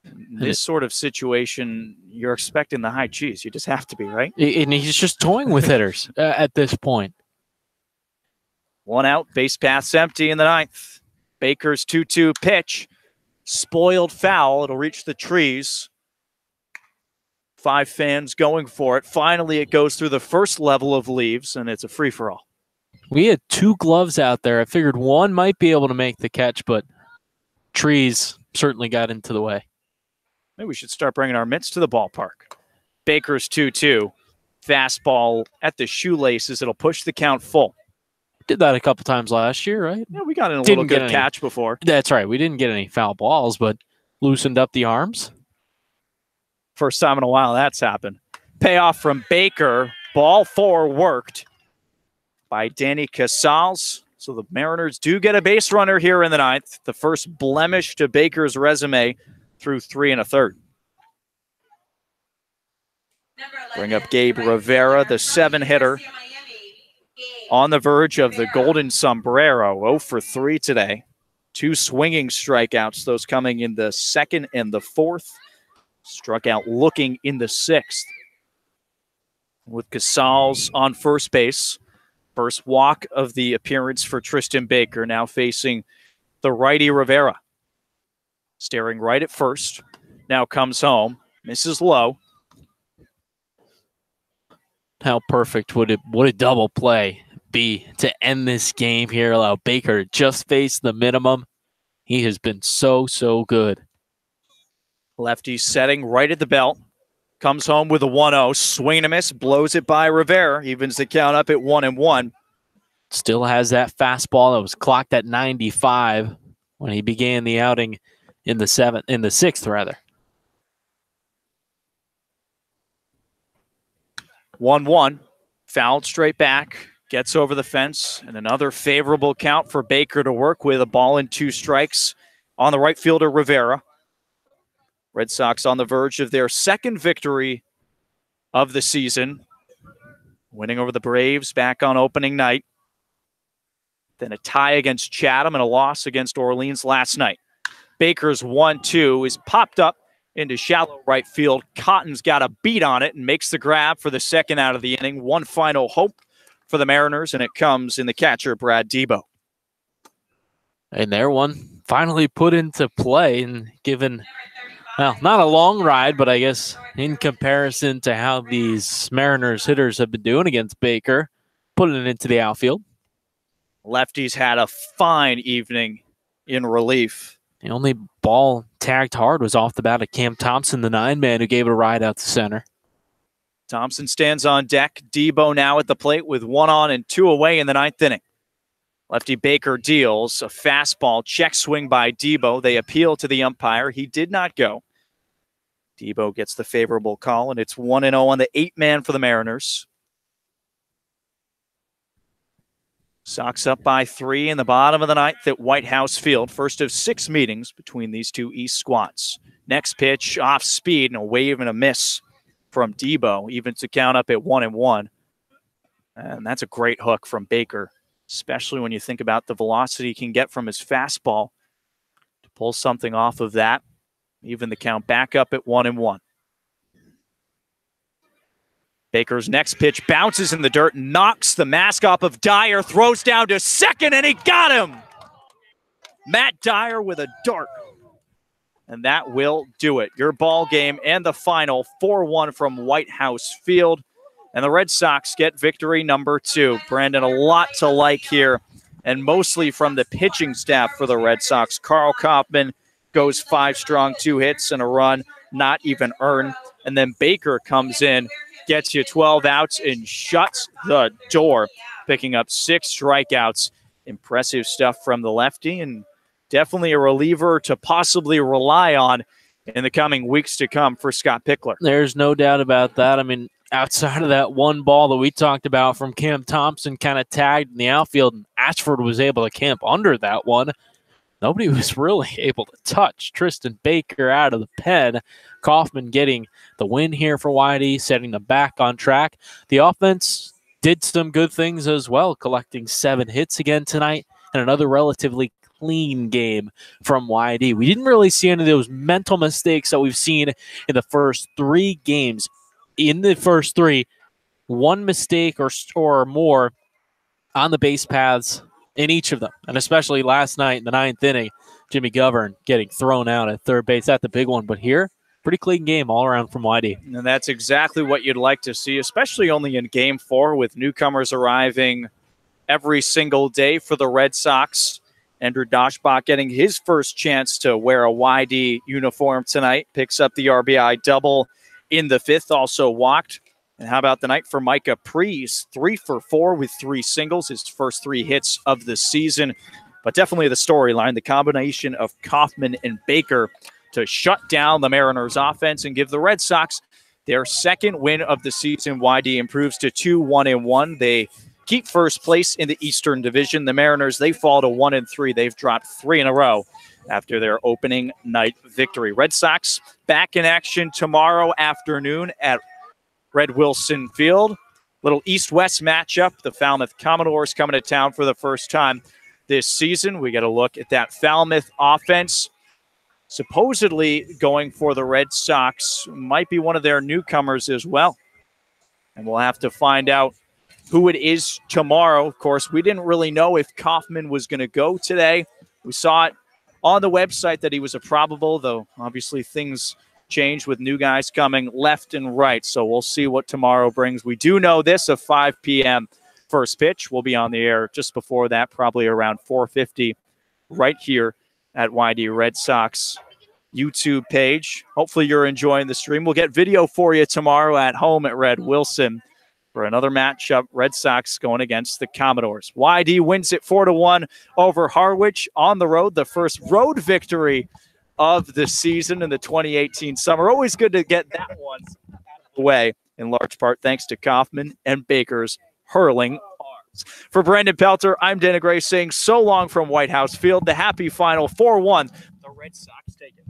In this sort of situation, you're expecting the high cheese. You just have to be, right? And he's just toying with hitters at this point. 1 out, base path's empty in the ninth. Baker's 2-2 pitch. Spoiled foul. It'll reach the trees. 5 fans going for it. Finally, it goes through the first level of leaves, and it's a free-for-all. We had 2 gloves out there. I figured one might be able to make the catch, but trees certainly got into the way. Maybe we should start bringing our mitts to the ballpark. Baker's 2-2. Fastball at the shoelaces. It'll push the count full. Did that a couple times last year, right? Yeah, we got in a little good catch before. That's right. We didn't get any foul balls, but loosened up the arms. First time in a while that's happened. Payoff from Baker. Ball 4 worked by Danny Casals. So the Mariners do get a base runner here in the ninth. The first blemish to Baker's resume through 3 1/3. Bring up Gabe Rivera, the 7-hitter. On the verge of the golden sombrero. 0 for 3 today. 2 swinging strikeouts, those coming in the 2nd and the 4th. Struck out looking in the 6th. With Casals on first base. First walk of the appearance for Tristan Baker, now facing the righty Rivera. Staring right at first. Now comes home. Misses low. how perfect would a double play be to end this game here? Allow Baker to just face the minimum. He has been so good. Lefty setting right at the belt. Comes home with a 1-0. Swing and a miss. Blows it by Rivera. Evens the count up at 1-1. Still has that fastball that was clocked at 95 when he began the outing in the sixth rather. 1-1. Fouled straight back. Gets over the fence. And another favorable count for Baker to work with. A ball and 2 strikes on the right fielder, Rivera. Red Sox on the verge of their second victory of the season. Winning over the Braves back on opening night. Then a tie against Chatham and a loss against Orleans last night. Baker's 1-2 is popped up into shallow right field. Cotton's got a beat on it and makes the grab for the second out of the inning. One final hope for the Mariners, and it comes in the catcher, Brad Debo. And there one finally put into play and given, well, not a long ride, but I guess in comparison to how these Mariners hitters have been doing against Baker, putting it into the outfield. Lefty's had a fine evening in relief. The only ball tagged hard was off the bat of Cam Thompson, the 9-man, who gave it a ride out to center. Thompson stands on deck. Debo now at the plate with 1 on and 2 away in the 9th inning. Lefty Baker deals a fastball, check swing by Debo. They appeal to the umpire. He did not go. Debo gets the favorable call, and it's 1-0 on the 8-man for the Mariners. Sox up by 3 in the bottom of the 9th at White House Field. First of 6 meetings between these two East squads. Next pitch, off speed, and a wave and a miss from Debo. Evens the count up at 1-1. And that's a great hook from Baker, especially when you think about the velocity he can get from his fastball. To pull something off of that, even the count back up at 1-1. Baker's next pitch bounces in the dirt, knocks the mask off of Dyer, throws down to second, and he got him! Matt Dyer with a dart. And that will do it. Your ball game and the final, 4-1 from White House Field. And the Red Sox get victory number 2. Brandon, a lot to like here, and mostly from the pitching staff for the Red Sox. Carl Kaufman goes 5 strong, 2 hits and a run, not even earned. And then Baker comes in, gets you 12 outs and shuts the door, picking up 6 strikeouts. Impressive stuff from the lefty, and definitely a reliever to possibly rely on in the coming weeks to come for Scott Pickler. There's no doubt about that. I mean, outside of that one ball that we talked about from Cam Thompson kind of tagged in the outfield, and Ashford was able to camp under that one. Nobody was really able to touch Tristan Baker out of the pen. Kaufman getting the win here for Whitey, setting them back on track. The offense did some good things as well, collecting 7 hits again tonight, and another relatively clean game from YD. We didn't really see any of those mental mistakes that we've seen in the first 3 games. In the first 3, 1 mistake or more on the base paths in each of them, and especially last night in the 9th inning, Jimmy Govern getting thrown out at third base. That's the big one, but here, pretty clean game all around from YD. And that's exactly what you'd like to see, especially only in Game 4 with newcomers arriving every single day for the Red Sox. Andrew Doshbach getting his first chance to wear a YD uniform tonight. Picks up the RBI double in the 5th, also walked. And how about the night for Micah Preece? 3 for 4 with 3 singles, his first 3 hits of the season. But definitely the storyline, the combination of Kaufman and Baker to shut down the Mariners offense and give the Red Sox their second win of the season. YD improves to 2-1-1. They keep first place in the Eastern Division. The Mariners, they fall to 1-3. They've dropped 3 in a row after their opening night victory. Red Sox back in action tomorrow afternoon at Red Wilson Field. Little East-West matchup. The Falmouth Commodores coming to town for the first time this season. We got a look at that Falmouth offense. Supposedly going for the Red Sox might be one of their newcomers as well. And we'll have to find out who it is tomorrow. Of course, we didn't really know if Kaufman was going to go today. We saw it on the website that he was a probable, though obviously things change with new guys coming left and right. So we'll see what tomorrow brings. We do know this, a 5 p.m. first pitch. We'll be on the air just before that, probably around 4:50, right here at YD Red Sox YouTube page. Hopefully you're enjoying the stream. We'll get video for you tomorrow at home at Red Wilson for another matchup. Red Sox going against the Commodores. YD wins it 4-1 over Harwich on the road. The first road victory of the season in the 2018 summer. Always good to get that one out of the way, in large part thanks to Kaufman and Baker's Hurling Arms. For Brandon Pelter, I'm Dana Gray saying so long from White House Field. The happy final 4-1. The Red Sox take it.